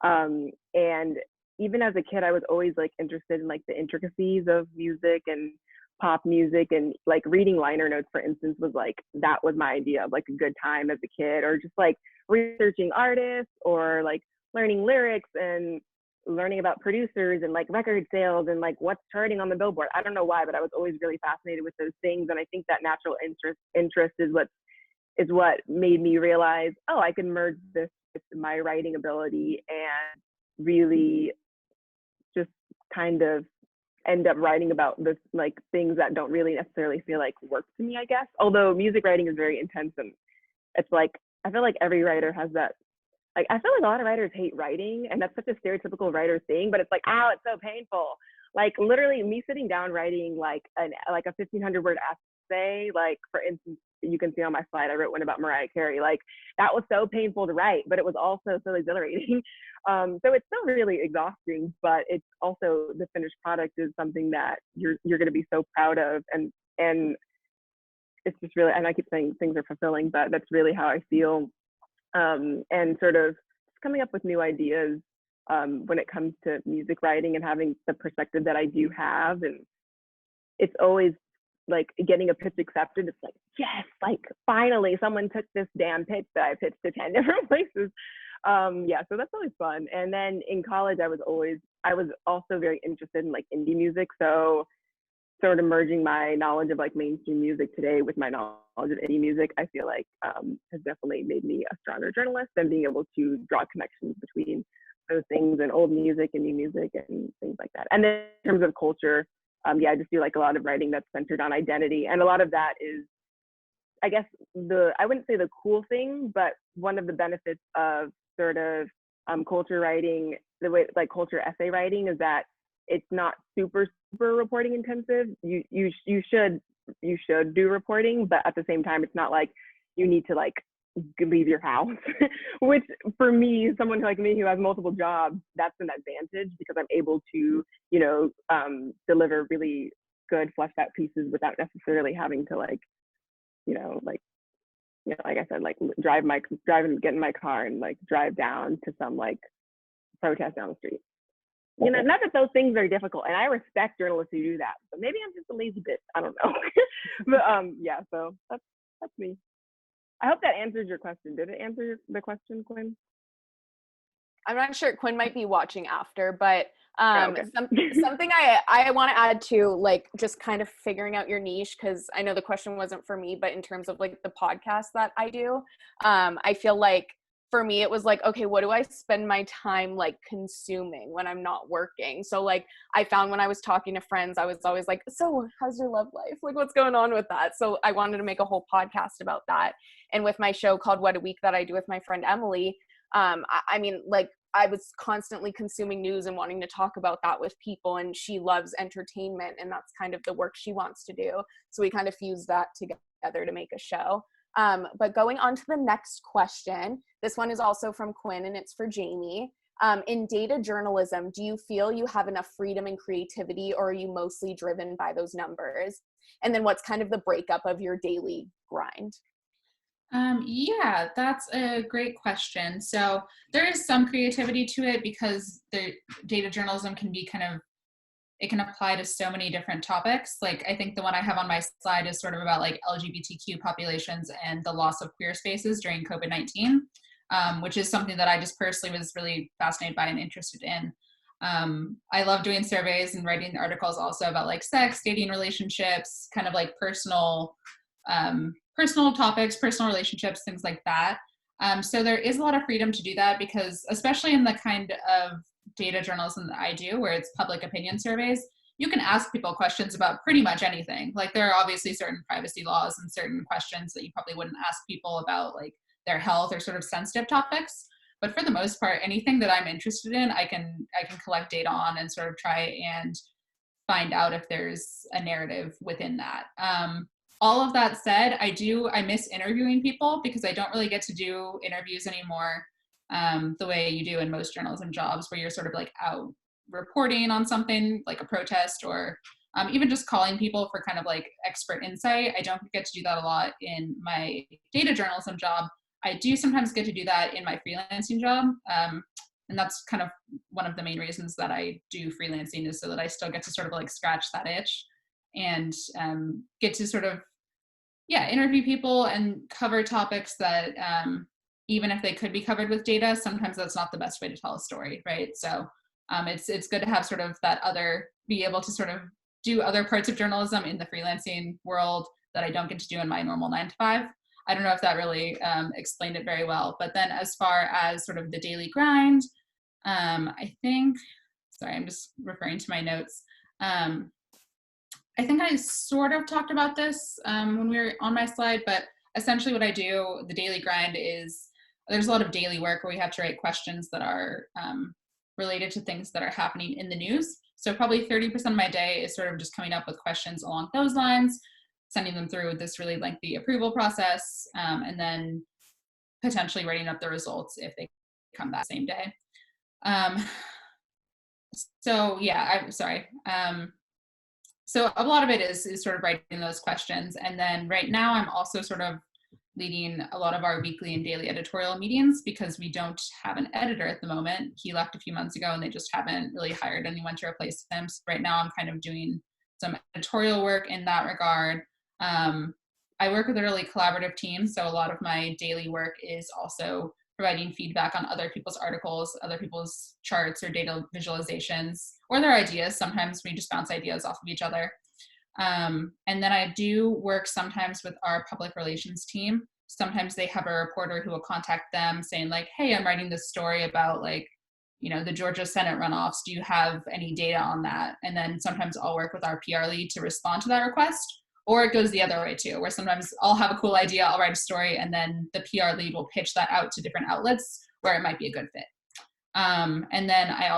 And even as a kid, I was always like interested in like the intricacies of music and pop music, and like reading liner notes, for instance, was like, that was my idea of like a good time as a kid, or just like researching artists or like learning lyrics and learning about producers and like record sales and like what's charting on the Billboard. I don't know why, but I was always really fascinated with those things. And I think that natural interest is what made me realize, oh, I can merge this with my writing ability and really just kind of end up writing about this, like things that don't really necessarily feel like work to me, I guess. Although music writing is very intense, and it's like, I feel like every writer has that like, I feel like a lot of writers hate writing, and that's such a stereotypical writer thing, but it's like, ow, it's so painful. Like, literally me sitting down writing like a 1,500 word essay, like, for instance, you can see on my slide, I wrote one about Mariah Carey. Like, that was so painful to write, but it was also so exhilarating. So it's still really exhausting, but it's also, the finished product is something that you're going to be so proud of, and it's just really, and I keep saying things are fulfilling, but that's really how I feel. And sort of coming up with new ideas when it comes to music writing and having the perspective that I do have. And it's always like getting a pitch accepted. It's like, yes, like finally someone took this damn pitch that I pitched to 10 different places. Yeah, so that's always fun. And then in college, I was also very interested in like indie music. So sort of merging my knowledge of like mainstream music today with my knowledge of indie music, I feel like has definitely made me a stronger journalist, and being able to draw connections between those things and old music and new music and things like that. And then in terms of culture, yeah, I just do like a lot of writing that's centered on identity. And a lot of that is, I guess, I wouldn't say the cool thing, but one of the benefits of sort of culture writing, the way like culture essay writing, is that it's not super reporting intensive. You should do reporting, but at the same time, it's not like you need to like leave your house, which for me, someone like me who has multiple jobs, that's an advantage, because I'm able to, you know, deliver really good fleshed out pieces without necessarily having to like, like I said, like drive and get in my car and like drive down to some like protest down the street. You know, not that those things are difficult, and I respect journalists who do that, but maybe I'm just a lazy bitch. I don't know. But yeah, so that's me. I hope that answers your question. Did it answer the question, Quinn? I'm not sure. Quinn might be watching after, but Okay. something I want to add to, like, just kind of figuring out your niche, because I know the question wasn't for me, but in terms of like the podcast that I do, I feel like for me, it was like, okay, what do I spend my time like consuming when I'm not working? So like I found when I was talking to friends, I was always like, so how's your love life? Like, what's going on with that? So I wanted to make a whole podcast about that. And with my show called What a Week that I do with my friend Emily, I mean, like, I was constantly consuming news and wanting to talk about that with people, and she loves entertainment, and that's kind of the work she wants to do. So we kind of fused that together to make a show. But going on to the next question, this one is also from Quinn, and it's for Jamie. In data journalism, do you feel you have enough freedom and creativity, or are you mostly driven by those numbers? And then what's kind of the breakup of your daily grind? Yeah, that's a great question. So there is some creativity to it, because the data journalism can be it can apply to so many different topics. Like, I think the one I have on my slide is sort of about like LGBTQ populations and the loss of queer spaces during COVID-19, which is something that I just personally was really fascinated by and interested in. I love doing surveys and writing articles also about like sex, dating, relationships, kind of like personal topics, personal relationships, things like that. So there is a lot of freedom to do that, because especially in the kind of data journalism that I do, where it's public opinion surveys, you can ask people questions about pretty much anything. Like, there are obviously certain privacy laws and certain questions that you probably wouldn't ask people about, like their health or sort of sensitive topics. But for the most part, anything that I'm interested in, I can collect data on and sort of try and find out if there's a narrative within that. All of that said, I miss interviewing people, because I don't really get to do interviews anymore the way you do in most journalism jobs, where you're sort of like out reporting on something like a protest, or even just calling people for kind of like expert insight. I don't get to do that a lot in my data journalism job. I do sometimes get to do that in my freelancing job. And that's kind of one of the main reasons that I do freelancing, is so that I still get to sort of like scratch that itch and get to sort of, interview people and cover topics that even if they could be covered with data, sometimes that's not the best way to tell a story, right? So it's good to have sort of that be able to sort of do other parts of journalism in the freelancing world that I don't get to do in my normal 9-to-5. I don't know if that really explained it very well. But then as far as sort of the daily grind, I think, sorry, I'm just referring to my notes. I think I sort of talked about this when we were on my slide, but essentially what I do, the daily grind, is there's a lot of daily work where we have to write questions that are related to things that are happening in the news. So probably 30% of my day is sort of just coming up with questions along those lines, sending them through this really lengthy approval process, and then potentially writing up the results if they come that same day. So yeah, I'm sorry. So a lot of it is sort of writing those questions. And then right now I'm also sort of leading a lot of our weekly and daily editorial meetings because we don't have an editor at the moment. He left a few months ago and they just haven't really hired anyone to replace him. So right now I'm kind of doing some editorial work in that regard. I work with a really collaborative team, so a lot of my daily work is also providing feedback on other people's articles, other people's charts or data visualizations, or their ideas. Sometimes we just bounce ideas off of each other. And then I do work sometimes with our public relations team. Sometimes they have a reporter who will contact them saying like, hey, I'm writing this story about like, you know, the Georgia Senate runoffs. Do you have any data on that? And then sometimes I'll work with our PR lead to respond to that request. Or it goes the other way too, where sometimes I'll have a cool idea, I'll write a story, and then the PR lead will pitch that out to different outlets where it might be a good fit. And then I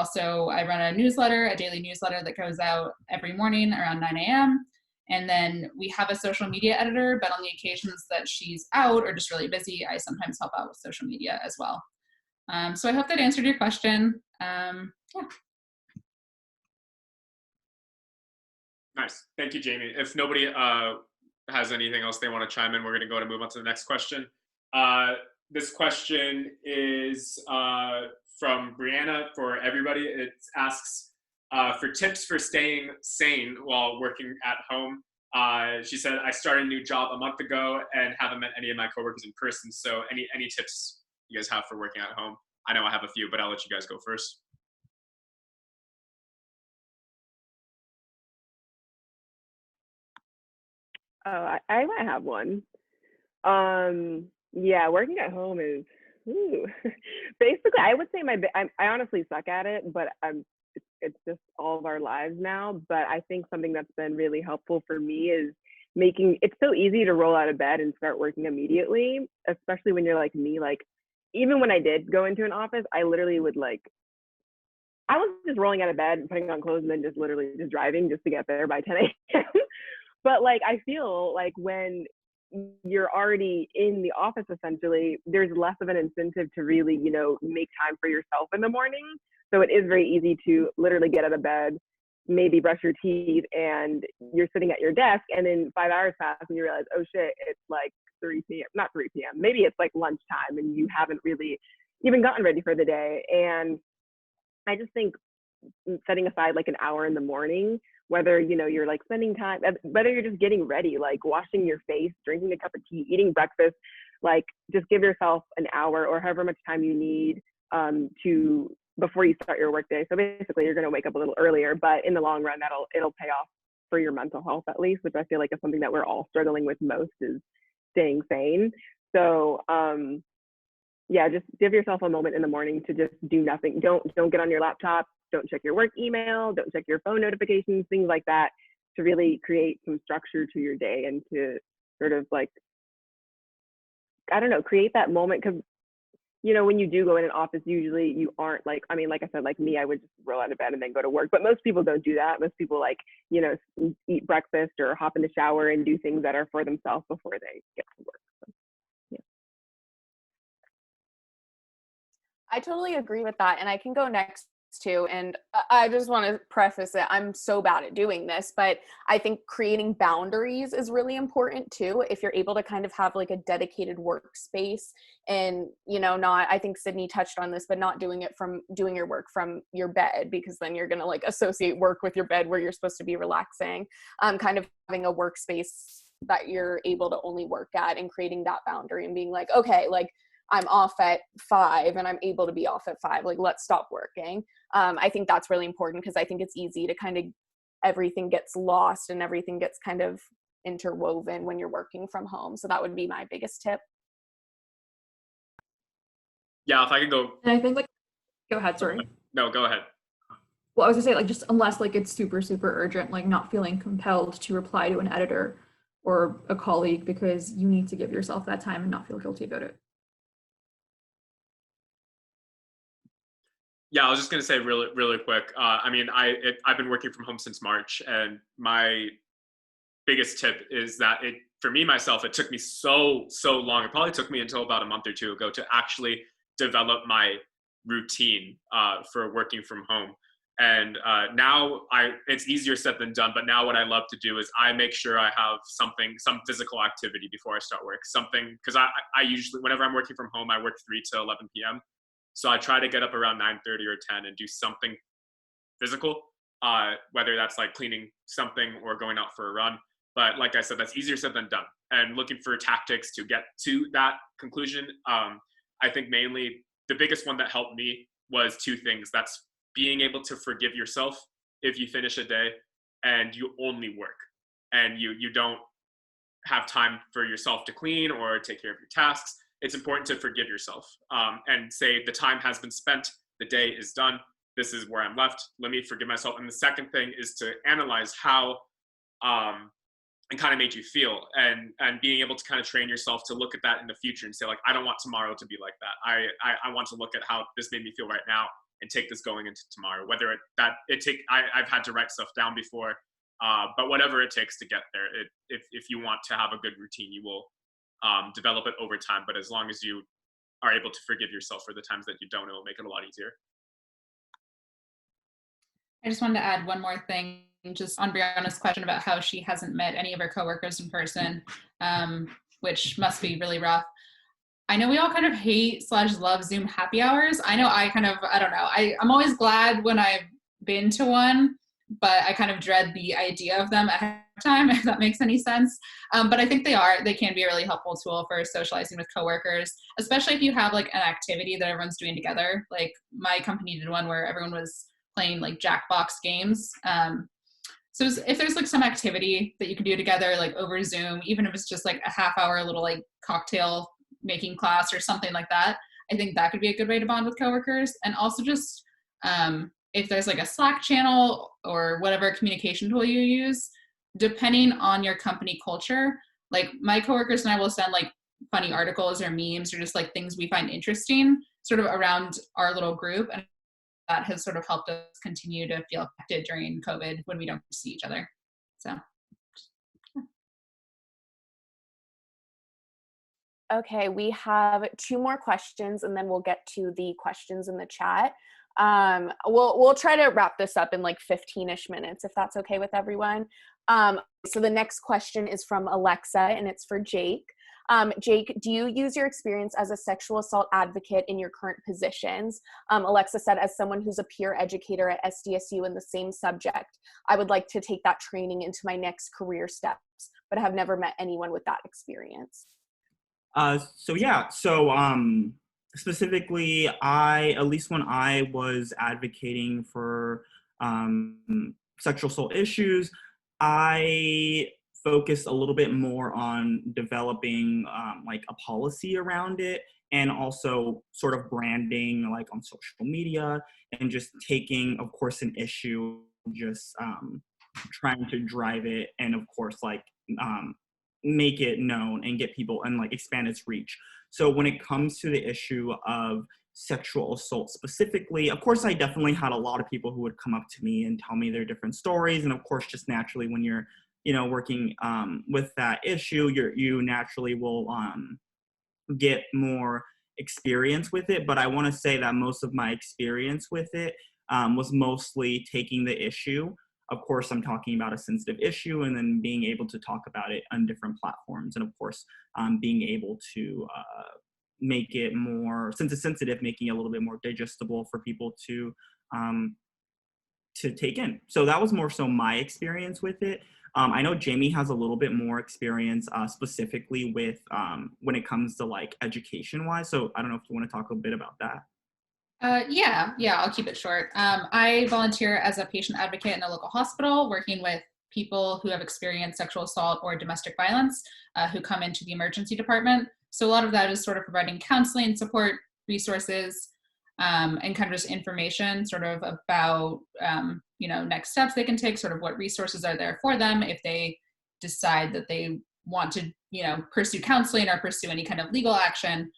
run a newsletter, a daily newsletter that goes out every morning around 9 a.m. And then we have a social media editor, but on the occasions that she's out or just really busy, I sometimes help out with social media as well. So I hope that answered your question. Yeah. Nice. Thank you, Jamie. If nobody has anything else they want to chime in, we're going to move on to the next question. This question is from Brianna for everybody. It asks for tips for staying sane while working at home. She said, I started a new job a month ago and haven't met any of my coworkers in person. So any tips you guys have for working at home? I know I have a few, but I'll let you guys go first. Oh, I might have one. Yeah, working at home is basically, I would say I honestly suck at it, but it's just all of our lives now. But I think something that's been really helpful for me is it's so easy to roll out of bed and start working immediately, especially when you're like me. Like, even when I did go into an office, I literally would I was just rolling out of bed and putting on clothes and then just literally just driving just to get there by 10 a.m. But like, I feel like when you're already in the office, essentially, there's less of an incentive to really, make time for yourself in the morning. So it is very easy to literally get out of bed, maybe brush your teeth, and you're sitting at your desk, and then 5 hours pass and you realize, oh shit, it's like 3 p.m., not 3 p.m., maybe it's like lunchtime and you haven't really even gotten ready for the day. And I just think setting aside like an hour in the morning, whether you're like spending time, whether you're just getting ready, like washing your face, drinking a cup of tea, eating breakfast, like just give yourself an hour or however much time you need before you start your workday. So basically you're going to wake up a little earlier, but in the long run it'll pay off for your mental health, at least, which I feel like is something that we're all struggling with most, is staying sane. So yeah, just give yourself a moment in the morning to just do nothing. Don't get on your laptop. Don't check your work email, don't check your phone notifications, things like that, to really create some structure to your day and to sort of like, I don't know, create that moment. Because, when you do go in an office, usually you aren't like I said, like me, I would just roll out of bed and then go to work. But most people don't do that. Most people eat breakfast or hop in the shower and do things that are for themselves before they get to work. So, yeah. I totally agree with that. And I can go next too. And I just want to preface it, I'm so bad at doing this, but I think creating boundaries is really important too. If you're able to kind of have like a dedicated workspace and, I think Sydney touched on this, but not doing your work from your bed, because then you're going to like associate work with your bed where you're supposed to be relaxing. Kind of having a workspace that you're able to only work at and creating that boundary and being like, okay, like I'm off at 5 and I'm able to be off at 5. Like, let's stop working. I think that's really important because I think it's easy to kind of, everything gets lost and everything gets kind of interwoven when you're working from home. So that would be my biggest tip. Yeah, if I could go. And I think go ahead, sorry. No, go ahead. Well, I was gonna say, just unless it's super, super urgent, not feeling compelled to reply to an editor or a colleague, because you need to give yourself that time and not feel guilty about it. Yeah, I was just gonna say really quick. I mean, I've been working from home since March, and my biggest tip is that for me myself, it took me so long. It probably took me until about a month or two ago to actually develop my routine for working from home. And now it's easier said than done. But now what I love to do is I make sure I have some physical activity before I start work. Something, because I usually, whenever I'm working from home, I work 3 to 11 p.m. So I try to get up around 9:30 or 10 and do something physical, whether that's like cleaning something or going out for a run. But like I said, that's easier said than done. And looking for tactics to get to that conclusion. I think mainly the biggest one that helped me was 2 things. That's being able to forgive yourself if you finish a day and you only work and you don't have time for yourself to clean or take care of your tasks. It's important to forgive yourself and say the time has been spent, the day is done, this is where I'm left, let me forgive myself. And the second thing is to analyze how it kind of made you feel, and being able to kind of train yourself to look at that in the future and say, like, I don't want tomorrow to be like that. I want to look at how this made me feel right now and take this going into tomorrow. Whether I've had to write stuff down before, but whatever it takes to get there. If you want to have a good routine, you will develop it over time. But as long as you are able to forgive yourself for the times that you don't, it will make it a lot easier. I just wanted to add one more thing, just on Brianna's question about how she hasn't met any of her coworkers in person, which must be really rough. I know we all kind of hate/love Zoom happy hours. I know I don't know. I'm always glad when I've been to one, but I kind of dread the idea of them ahead of time, if that makes any sense. But I think they can be a really helpful tool for socializing with coworkers, especially if you have like an activity that everyone's doing together. Like my company did one where everyone was playing like Jackbox games. So if there's like some activity that you can do together, like over Zoom, even if it's just like a half-hour little like cocktail making class or something like that, I think that could be a good way to bond with coworkers. And also just if there's like a Slack channel or whatever communication tool you use, depending on your company culture, like my coworkers and I will send like funny articles or memes or just like things we find interesting sort of around our little group. And that has sort of helped us continue to feel connected during COVID when we don't see each other. So. Okay, we have 2 more questions and then we'll get to the questions in the chat. We'll try to wrap this up in like 15-ish minutes if that's okay with everyone. So the next question is from Alexa and it's for Jake. Jake, do you use your experience as a sexual assault advocate in your current positions? Alexa said, as someone who's a peer educator at SDSU in the same subject, I would like to take that training into my next career steps, but have never met anyone with that experience. Specifically, at least when I was advocating for sexual assault issues, I focused a little bit more on developing like a policy around it, and also sort of branding like on social media, and just taking, of course, an issue, just trying to drive it, and of course like make it known and get people and like expand its reach. So when it comes to the issue of sexual assault specifically, of course I definitely had a lot of people who would come up to me and tell me their different stories, and of course just naturally when you're working with that issue, you naturally will get more experience with it. But I want to say that most of my experience with it was mostly taking the issue. Of course, I'm talking about a sensitive issue, and then being able to talk about it on different platforms, and of course, being able to make it more, since it's sensitive, making it a little bit more digestible for people to take in. So that was more so my experience with it. I know Jamie has a little bit more experience specifically with when it comes to like education-wise. So I don't know if you want to talk a bit about that. Yeah, I'll keep it short. I volunteer as a patient advocate in a local hospital, working with people who have experienced sexual assault or domestic violence who come into the emergency department. So a lot of that is sort of providing counseling, support, resources, and kind of just information sort of about, next steps they can take, sort of what resources are there for them if they decide that they want to, pursue counseling or pursue any kind of legal action.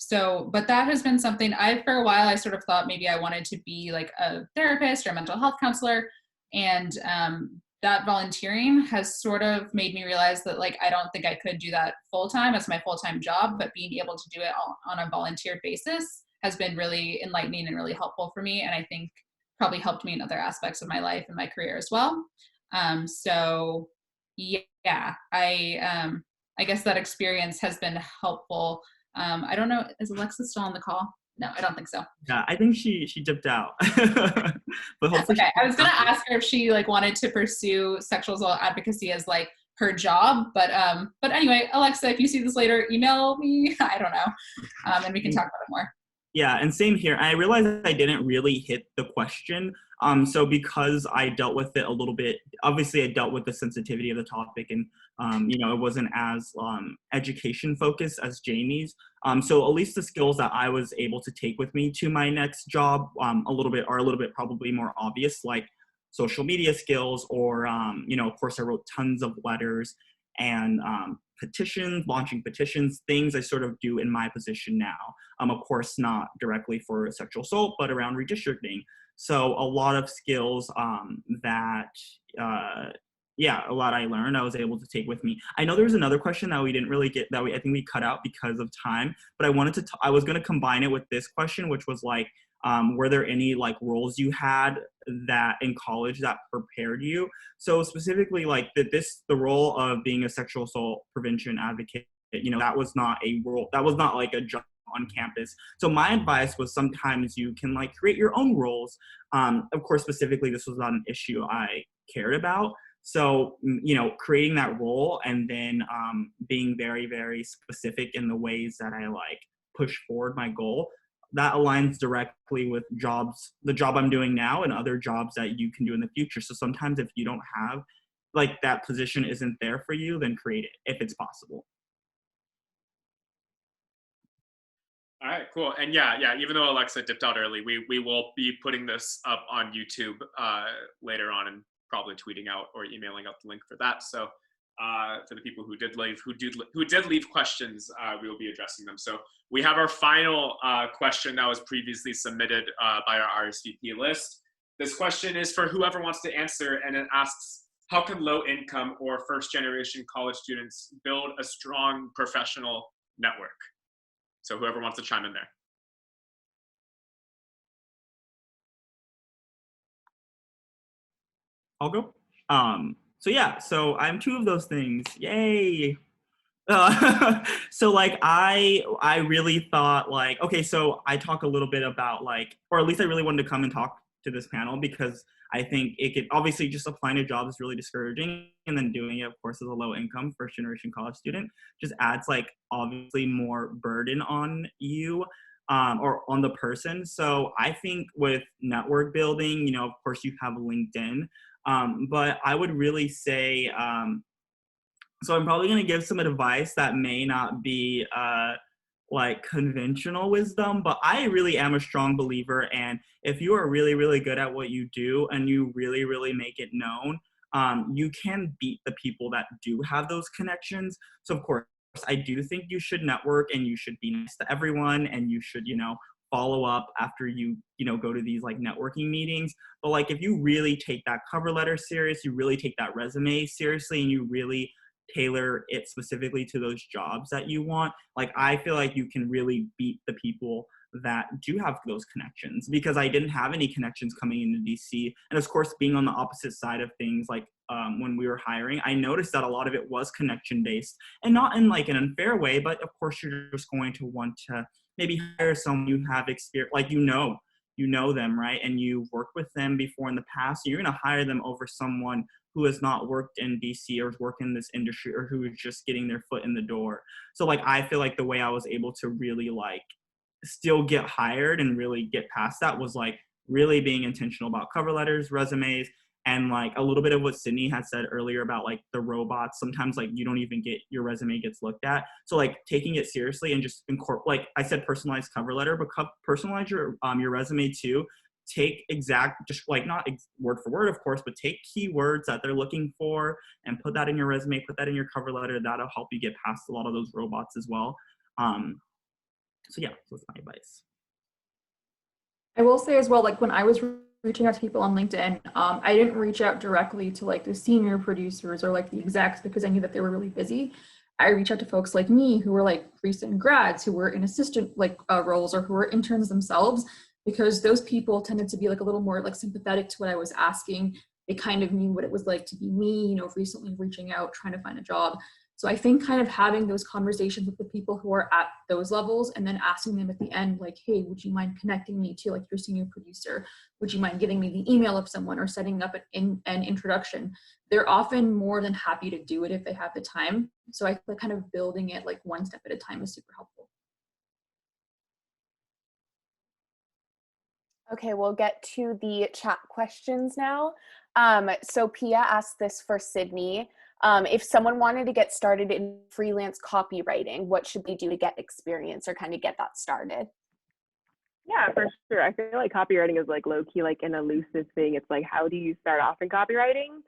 So, but that has been something for a while, I sort of thought maybe I wanted to be like a therapist or a mental health counselor. And that volunteering has sort of made me realize that like, I don't think I could do that full time as my full-time job, but being able to do it on a volunteer basis has been really enlightening and really helpful for me. And I think probably helped me in other aspects of my life and my career as well. So yeah, I guess that experience has been helpful. I don't know, is Alexa still on the call? No, I don't think so. Yeah, I think she dipped out. But hopefully okay. I was gonna ask her if she like wanted to pursue sexual assault advocacy as like her job, but anyway, Alexa, if you see this later, email me. I don't know, and we can talk about it more. Yeah, and same here. I realized I didn't really hit the question. So because I dealt with it a little bit, obviously I dealt with the sensitivity of the topic, and it wasn't as education focused as Jamie's. So at least the skills that I was able to take with me to my next job are a little bit probably more obvious, like social media skills, or of course I wrote tons of letters and petitions, launching petitions, things I sort of do in my position now. Of course, not directly for sexual assault, but around redistricting. So a lot of skills a lot I learned I was able to take with me. I know there was another question that we didn't really get, I think we cut out because of time, but I was going to combine it with this question, which was like, were there any like roles you had that in college that prepared you? So specifically like the role of being a sexual assault prevention advocate, that was not a role, that was not like a job on campus. So my advice was sometimes you can like create your own roles. Of course, specifically, this was not an issue I cared about. So, creating that role and then being very, very specific in the ways that I like push forward my goal, that aligns directly with the job I'm doing now and other jobs that you can do in the future. So sometimes if you don't have, like that position isn't there for you, then create it if it's possible. All right, cool. And yeah, even though Alexa dipped out early, we will be putting this up on YouTube later on, and probably tweeting out or emailing out the link for that. So for the people who did leave questions, we will be addressing them. So we have our final question that was previously submitted by our RSVP list. This question is for whoever wants to answer, and it asks, how can low-income or first-generation college students build a strong professional network? So whoever wants to chime in there. I'll go. So I'm two of those things. Yay. So like I really thought like, okay, so I talk a little bit about like, or at least I really wanted to come and talk to this panel because I think it could obviously just applying to jobs is really discouraging, and then doing it, of course, as a low income first generation college student just adds like obviously more burden on you or on the person. So I think with network building, of course you have LinkedIn, but I would really say, so I'm probably going to give some advice that may not be like conventional wisdom, but I really am a strong believer. And if you are really, really good at what you do and you really, really make it known, you can beat the people that do have those connections. So of course, I do think you should network and you should be nice to everyone, and you should, follow up after you, go to these like networking meetings. But like, if you really take that cover letter serious, you really take that resume seriously, and you really tailor it specifically to those jobs that you want, like I feel like you can really beat the people that do have those connections, because I didn't have any connections coming into DC. And of course, being on the opposite side of things, like when we were hiring, I noticed that a lot of it was connection based, and not in like an unfair way, but of course you're just going to want to maybe hire someone you have experience, like you know them, right? And you've worked with them before in the past. So you're going to hire them over someone who has not worked in DC or worked in this industry, or who is just getting their foot in the door. So like, I feel like the way I was able to really like still get hired and really get past that was like really being intentional about cover letters, resumes, and like a little bit of what Sydney had said earlier about like the robots. Sometimes like you don't even get your resume gets looked at. So like taking it seriously and just like I said, personalized cover letter, but personalize your resume too. Take exact, just like not word for word, of course, but take keywords that they're looking for and put that in your resume, put that in your cover letter. That'll help you get past a lot of those robots as well. So yeah, so that's my advice. I will say as well, like when I was reaching out to people on LinkedIn, I didn't reach out directly to like the senior producers or like the execs because I knew that they were really busy. I reached out to folks like me who were like recent grads, who were in assistant like roles or who were interns themselves, because those people tended to be like a little more like sympathetic to what I was asking. They kind of knew what it was like to be me, you know, recently reaching out, trying to find a job. So I think kind of having those conversations with the people who are at those levels and then asking them at the end, like, hey, would you mind connecting me to like your senior producer? Would you mind giving me the email of someone or setting up an introduction? They're often more than happy to do it if they have the time. So I feel kind of building it like one step at a time is super helpful. Okay, we'll get to the chat questions now. So Pia asked this for Sydney. If someone wanted to get started in freelance copywriting, what should they do to get experience or kind of get that started? Yeah, for sure. I feel like copywriting is like low key, like an elusive thing. It's like, how do you start off in copywriting?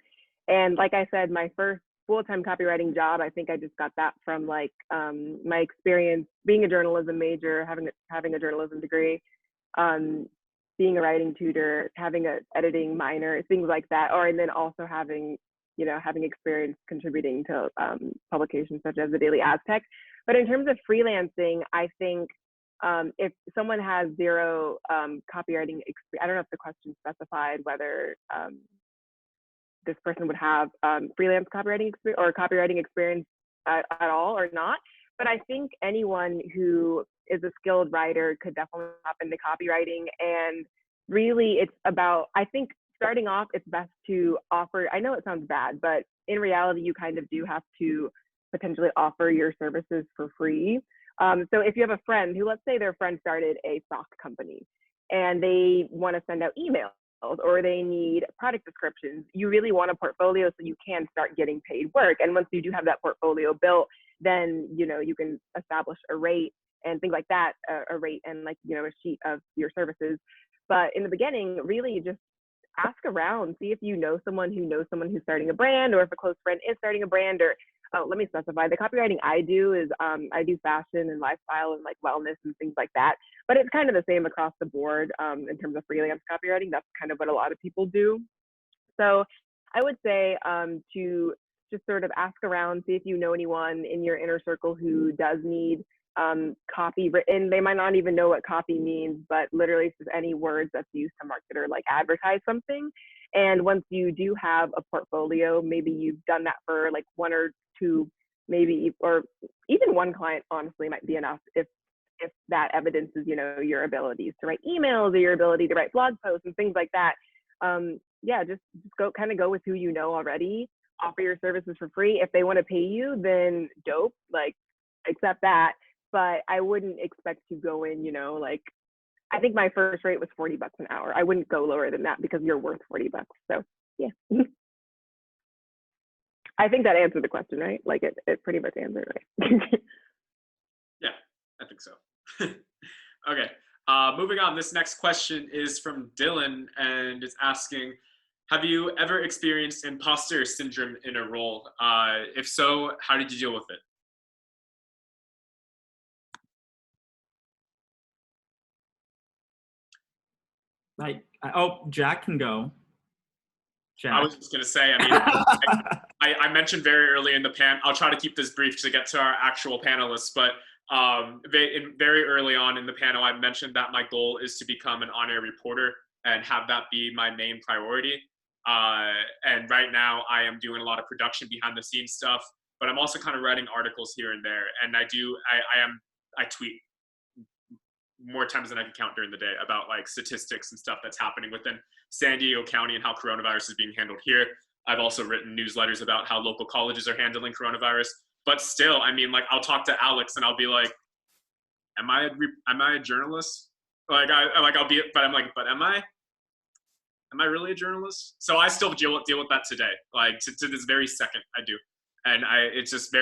And like I said, my first full-time copywriting job, I think I just got that from like my experience being a journalism major, having a journalism degree, being a writing tutor, having a editing minor, things like that. And then also having experience contributing to publications such as the Daily Aztec. But in terms of freelancing, I think if someone has zero copywriting experience, I don't know if the question specified whether this person would have freelance copywriting experience or copywriting experience at all or not. But I think anyone who is a skilled writer could definitely hop into copywriting. And really, it's about, I think, starting off, it's best to offer, I know it sounds bad, but in reality, you kind of do have to potentially offer your services for free. So if you have a friend who, let's say their friend started a sock company and they want to send out emails or they need product descriptions, you really want a portfolio so you can start getting paid work. And once you do have that portfolio built, then, you can establish a rate and things like that, a rate and like, a sheet of your services. But in the beginning, really just ask around, see if you know someone who's starting a brand, or if a close friend is starting a brand, or let me specify, the copywriting I do is I do fashion and lifestyle and like wellness and things like that, but it's kind of the same across the board in terms of freelance copywriting. That's kind of what a lot of people do. So I would say to just sort of ask around, see if you know anyone in your inner circle who does need copy written. They might not even know what copy means, but literally it's just any words that's used to market or like advertise something. And once you do have a portfolio, maybe you've done that for like one or two, maybe, or even one client, honestly, might be enough if that evidences, your abilities to write emails or your ability to write blog posts and things like that. Just go with who you know already, offer your services for free. If they want to pay you, then dope, like accept that. But I wouldn't expect to go in, like, I think my first rate was $40 an hour. I wouldn't go lower than that because you're worth $40. So yeah. I think that answered the question, right? Like it pretty much answered, right? Yeah, I think so. Okay, moving on. This next question is from Dylan, and it's asking, have you ever experienced imposter syndrome in a role? If so, how did you deal with it? Jack can go. Jack. I was just going to say, I mentioned very early in the I'll try to keep this brief to get to our actual panelists, but very early on in the panel, I mentioned that my goal is to become an on-air reporter and have that be my main priority. And right now I am doing a lot of production behind the scenes stuff, but I'm also kind of writing articles here and there. And I tweet more times than I can count during the day about like statistics and stuff that's happening within San Diego County and how coronavirus is being handled here. I've also written newsletters about how local colleges are handling coronavirus. But still, I'll talk to Alex and I'll be like, am I a journalist? But am I really a journalist? So I still deal with that today. Like to this very second, I do. And it's just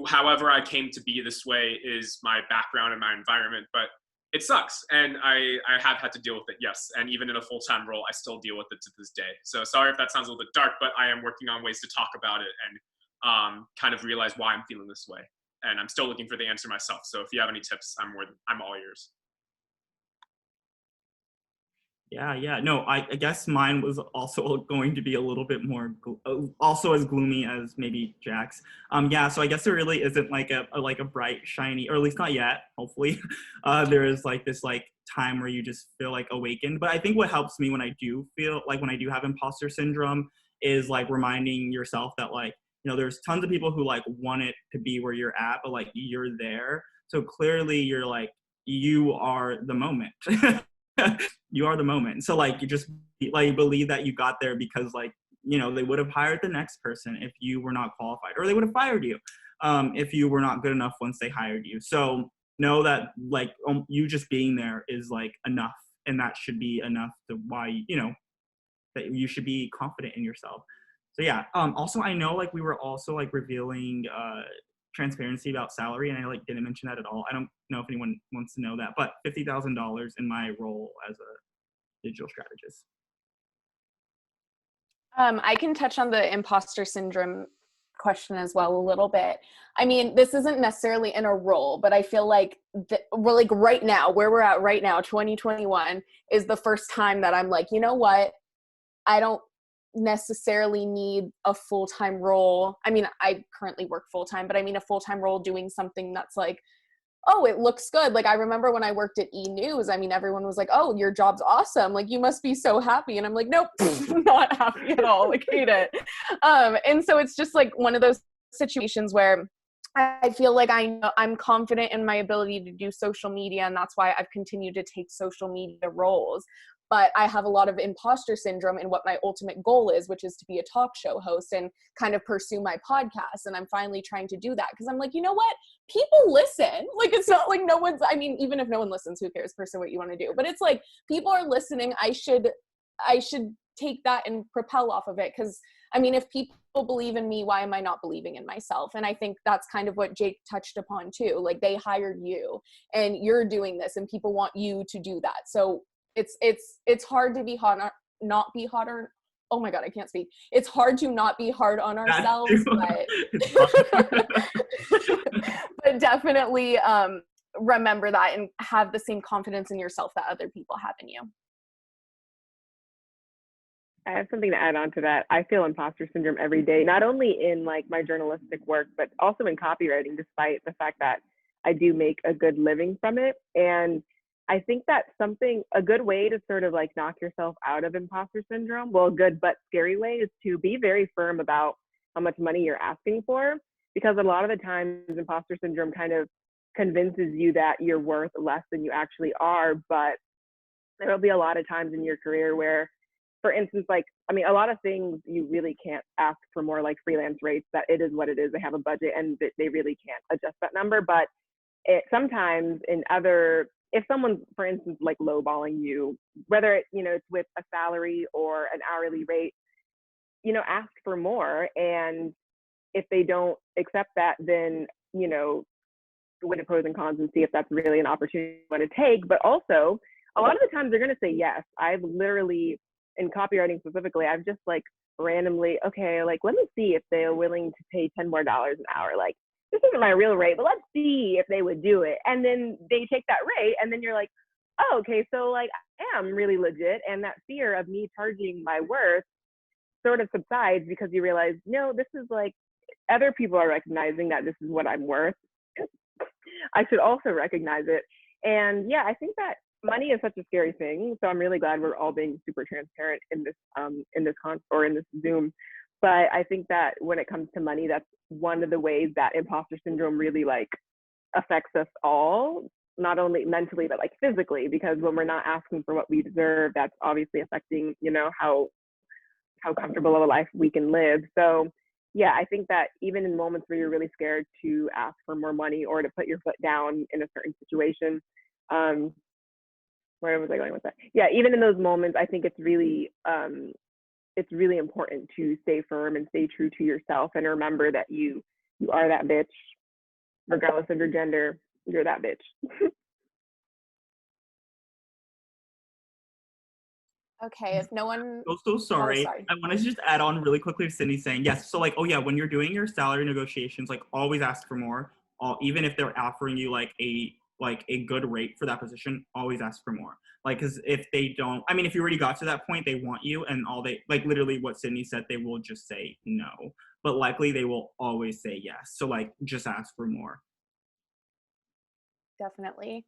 however I came to be this way is my background and my environment, but it sucks. And I have had to deal with it, yes. And even in a full-time role, I still deal with it to this day. So sorry if that sounds a little bit dark, but I am working on ways to talk about it and kind of realize why I'm feeling this way. and I'm still looking for the answer myself. So if you have any tips, I'm all ears. Yeah. No, I guess mine was also going to be a little bit more, also as gloomy as maybe Jack's. Yeah, so I guess there really isn't like a bright, shiny, or at least not yet, hopefully. There is like this like time where you just feel like awakened. But I think what helps me when I do have imposter syndrome is like reminding yourself that like, you know, there's tons of people who like want it to be where you're at, but like you're there. So clearly you're like, you are the moment. You are the moment. So like you just like believe that you got there because like, you know, they would have hired the next person if you were not qualified, or they would have fired you if you were not good enough once they hired you. So know that like you just being there is like enough, and that should be enough to why, you know, that you should be confident in yourself. So yeah. Also, I know like we were also like revealing transparency about salary, and I like didn't mention that at all. I don't know if anyone wants to know that, but $50,000 in my role as a digital strategist. I can touch on the imposter syndrome question as well a little bit. I mean, this isn't necessarily in a role, but I feel like we're like right now, where we're at right now, 2021 is the first time that I'm like, you know what? I don't necessarily need a full-time role. I mean, I currently work full-time, but I mean a full-time role doing something that's like, oh, it looks good. Like I remember when I worked at E! News, I mean, everyone was like, oh, your job's awesome. Like you must be so happy. And I'm like, nope, not happy at all. Like hate it. And so it's just like one of those situations where I feel like I'm confident in my ability to do social media, and that's why I've continued to take social media roles. But I have a lot of imposter syndrome in what my ultimate goal is, which is to be a talk show host and kind of pursue my podcast. And I'm finally trying to do that because I'm like, you know what? People listen. Like, it's not like no one's, I mean, even if no one listens, who cares? Pursue what you want to do. But it's like, people are listening. I should take that and propel off of it. Because, I mean, if people believe in me, why am I not believing in myself? And I think that's kind of what Jake touched upon too. Like, they hired you and you're doing this and people want you to do that. So it's hard to be hot, not be hotter. Oh my God, I can't speak. It's hard to not be hard on ourselves, but definitely remember that and have the same confidence in yourself that other people have in you. I have something to add on to that. I feel imposter syndrome every day, not only in like my journalistic work, but also in copywriting, despite the fact that I do make a good living from it. And I think that's a good way to sort of like knock yourself out of imposter syndrome. Well, a good but scary way is to be very firm about how much money you're asking for, because a lot of the times imposter syndrome kind of convinces you that you're worth less than you actually are. But there will be a lot of times in your career where, for instance, like, I mean, a lot of things you really can't ask for more, like freelance rates, that it is what it is. They have a budget and they really can't adjust that number. But sometimes in other, if someone's, for instance, like lowballing you, whether it, you know, it's with a salary or an hourly rate, you know, ask for more. And if they don't accept that, then, you know, weigh the pros and cons and see if that's really an opportunity you want to take. But also, a lot of the times they're going to say yes. I've literally, in copywriting specifically, I've just like randomly, okay, like, let me see if they're willing to pay $10 more an hour. Like, this isn't my real rate, but let's see if they would do it. And then they take that rate, and then you're like, oh, okay, so like I am really legit. And that fear of me charging my worth sort of subsides because you realize, no, this is like, other people are recognizing that this is what I'm worth. I should also recognize it. And yeah, I think that money is such a scary thing. So I'm really glad we're all being super transparent in this Zoom. But I think that when it comes to money, that's one of the ways that imposter syndrome really like affects us all, not only mentally, but like physically, because when we're not asking for what we deserve, that's obviously affecting, you know, how comfortable of a life we can live. So yeah, I think that even in moments where you're really scared to ask for more money or to put your foot down in a certain situation, where was I going with that? Yeah, even in those moments, I think it's really important to stay firm and stay true to yourself and remember that you are that bitch, regardless of your gender. You're that bitch. Okay, if no one... So sorry. Oh, sorry. I want to just add on really quickly to Sydney saying, yes, so like, oh yeah, when you're doing your salary negotiations, like always ask for more. even if they're offering you like a good rate for that position, always ask for more. Like, because if they don't, I mean, if you already got to that point, they want you, and all they, like literally what Sydney said, they will just say no, but likely they will always say yes. So like, just ask for more. Definitely.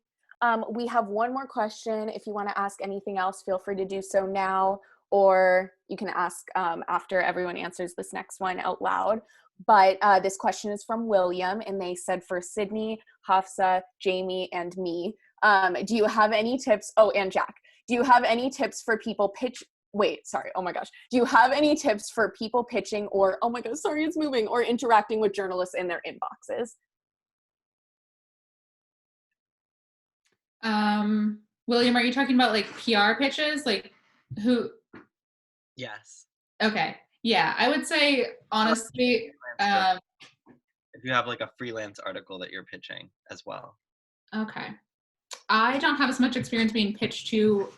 We have one more question. If you want to ask anything else, feel free to do so now, or you can ask after everyone answers this next one out loud. But this question is from William, and they said for Sydney, Hafsa, Jamie, and me, do you have any tips? Oh, and Jack. Do you have any tips for people oh my gosh. Do you have any tips for people pitching or, oh my gosh, sorry, it's moving, or interacting with journalists in their inboxes? William, are you talking about like PR pitches? Like who? Yes. Okay. Yeah, I would say honestly, if you have like a freelance article that you're pitching as well. Okay. I don't have as much experience being pitched to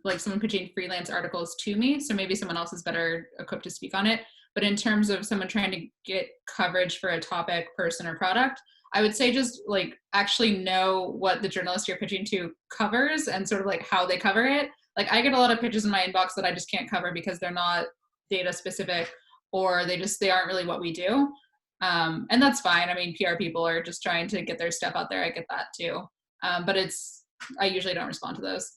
like someone pitching freelance articles to me, so maybe someone else is better equipped to speak on it. But in terms of someone trying to get coverage for a topic, person, or product, I would say just like actually know what the journalist you're pitching to covers and sort of like how they cover it. Like I get a lot of pitches in my inbox that I just can't cover because they're not data specific, or they aren't really what we do. And that's fine. I mean, PR people are just trying to get their stuff out there. I get that too. But I usually don't respond to those.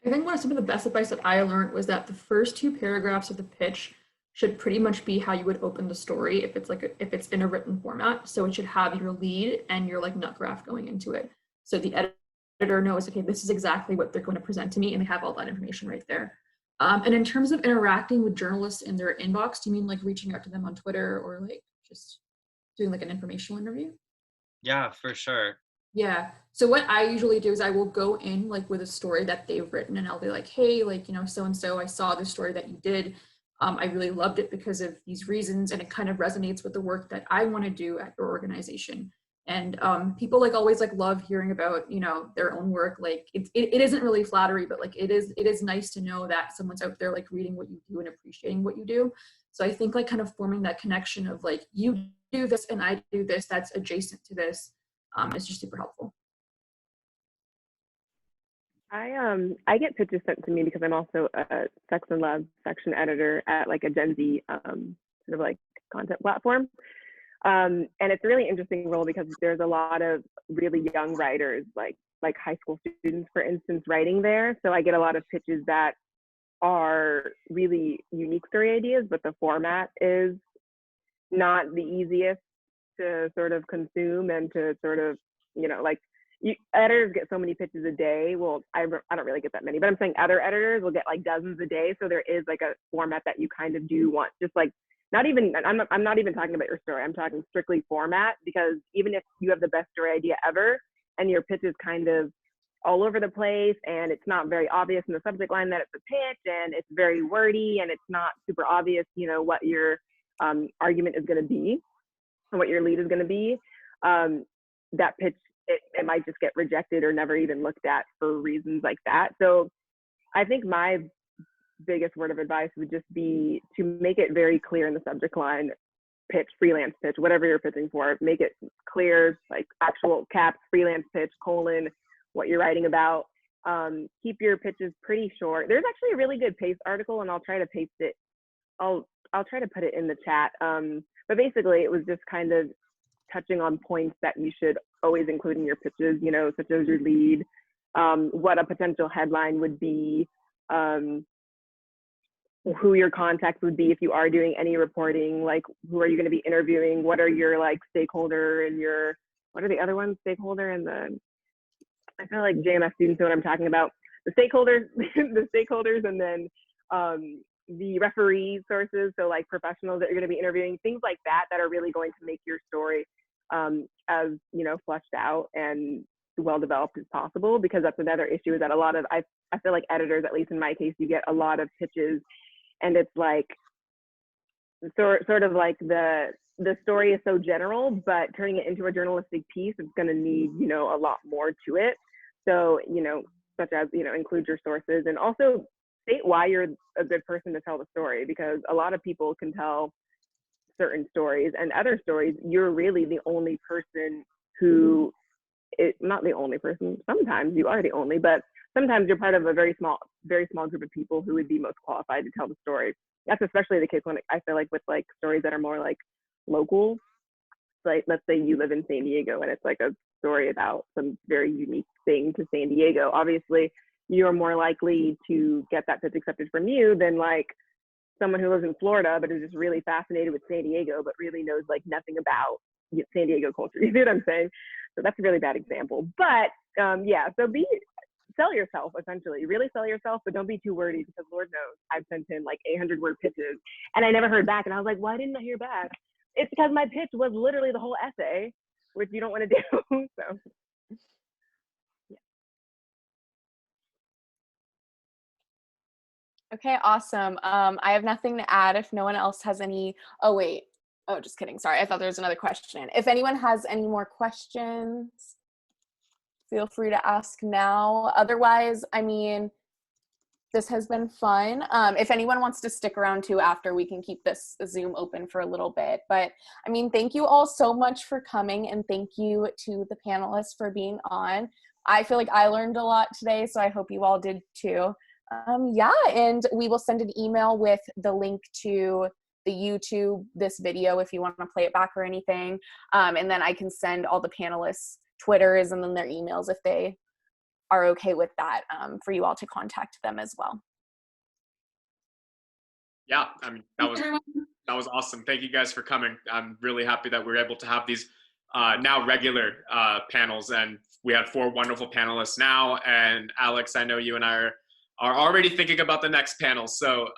I think one of some of the best advice that I learned was that the first 2 paragraphs of the pitch should pretty much be how you would open the story if it's in a written format. So it should have your lead and your like nut graph going into it. So the editor knows, okay, this is exactly what they're going to present to me, and they have all that information right there. And in terms of interacting with journalists in their inbox, do you mean like reaching out to them on Twitter or like just doing like an informational interview? Yeah, for sure. Yeah. So what I usually do is I will go in like with a story that they've written, and I'll be like, hey, like, you know, so-and-so, I saw this story that you did. I really loved it because of these reasons, and it kind of resonates with the work that I want to do at your organization. And people like always like love hearing about, you know, their own work. Like it isn't really flattery, but like it is nice to know that someone's out there like reading what you do and appreciating what you do. So I think like kind of forming that connection of like, you do this and I do this that's adjacent to this is just super helpful. I get pitches sent to me because I'm also a Sex and Love section editor at like a Gen Z sort of like content platform. And it's a really interesting role because there's a lot of really young writers, like high school students, for instance, writing there. So I get a lot of pitches that are really unique story ideas, but the format is not the easiest to sort of consume and to sort of, you know, like editors get so many pitches a day. Well, I don't really get that many, but I'm saying other editors will get like dozens a day. So there is like a format that you kind of do want, just like, I'm not even talking about your story. I'm talking strictly format, because even if you have the best story idea ever and your pitch is kind of all over the place and it's not very obvious in the subject line that it's a pitch, and it's very wordy and it's not super obvious, you know, what your argument is going to be and what your lead is going to be, that pitch, it might just get rejected or never even looked at for reasons like that. So I think my biggest word of advice would just be to make it very clear in the subject line, pitch, freelance pitch, whatever you're pitching for, make it clear, like actual caps, freelance pitch, colon, what you're writing about. Keep your pitches pretty short. There's actually a really good Paste article, and I'll try to paste it. I'll try to put it in the chat. But basically it was just kind of touching on points that you should always include in your pitches, you know, such as your lead, what a potential headline would be, who your contacts would be if you are doing any reporting, like who are you going to be interviewing, what are your like stakeholder and your, what are the other ones, stakeholder and the, I feel like JMS students know what I'm talking about, the stakeholders, the stakeholders, and then the referee sources, so like professionals that you're going to be interviewing, things like that, that are really going to make your story as, you know, fleshed out and well developed as possible. Because that's another issue, is that a lot of, I feel like editors, at least in my case, you get a lot of pitches and it's like sort of like the story is so general, but turning it into a journalistic piece, it's going to need, you know, a lot more to it. So, you know, such as, you know, include your sources, and also state why you're a good person to tell the story, because a lot of people can tell certain stories, and other stories you're really the only person who not the only person. Sometimes you are the only, but sometimes you're part of a very small group of people who would be most qualified to tell the story. That's especially the case when I feel like with like stories that are more like local. Like let's say you live in San Diego and it's like a story about some very unique thing to San Diego. Obviously, you're more likely to get that pitch accepted from you than like someone who lives in Florida but is just really fascinated with San Diego but really knows like nothing about San Diego culture. You see what I'm saying? So that's a really bad example. But yeah, so sell yourself essentially. Really sell yourself, but don't be too wordy because Lord knows I've sent in like 800-word pitches and I never heard back. And I was like, why didn't I hear back? It's because my pitch was literally the whole essay, which you don't want to do. So yeah. Okay, awesome. I have nothing to add if no one else has any. Oh, wait. Oh, just kidding. Sorry. I thought there was another question. If anyone has any more questions, feel free to ask now. Otherwise, I mean, this has been fun. If anyone wants to stick around too after, we can keep this Zoom open for a little bit. But I mean, thank you all so much for coming, and thank you to the panelists for being on. I feel like I learned a lot today, so I hope you all did too. Yeah, and we will send an email with the link to the YouTube, this video, if you want to play it back or anything. And then I can send all the panelists Twitters and then their emails if they are okay with that, for you all to contact them as well. Yeah, I mean, that was awesome. Thank you guys for coming. I'm really happy that we're able to have these now regular panels, and we have 4 wonderful panelists now. And Alex, I know you and I are already thinking about the next panel. So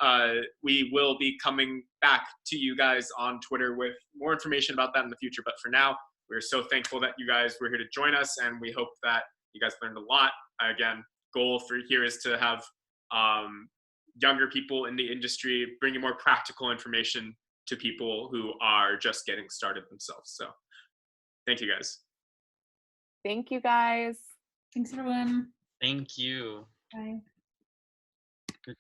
we will be coming back to you guys on Twitter with more information about that in the future. But for now, we're so thankful that you guys were here to join us, and we hope that you guys learned a lot. Again, goal for here is to have younger people in the industry bringing more practical information to people who are just getting started themselves. So thank you guys. Thank you guys. Thanks, everyone. Thank you. Bye. Good.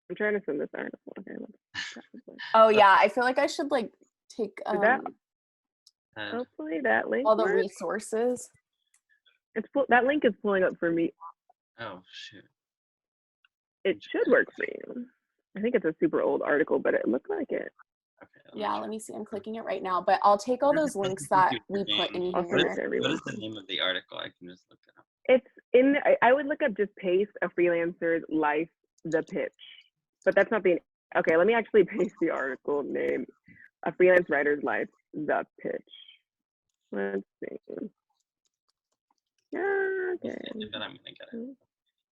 I'm trying to send this article. Okay, Oh yeah, I feel like I should like take hopefully that link all the works. resources. That link is pulling up for me. Oh shoot. It should work for you. I think it's a super old article, but it looked like it. Okay. Yeah, let me see. I'm clicking it right now, but I'll take all those links that we put in I'll send it here. to everyone. What is the name of the article? I can just look it up. It's in. I would look up just pace a freelancer's life, the pitch, but that's not the. Okay, let me actually paste the article name. A freelance writer's life, the pitch. Let's see. Okay. Then I'm gonna get it.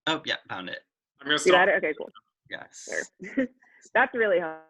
Oh yeah, found it. I'm gonna You got stop. it? Okay, cool. Yes. There. That's really helpful.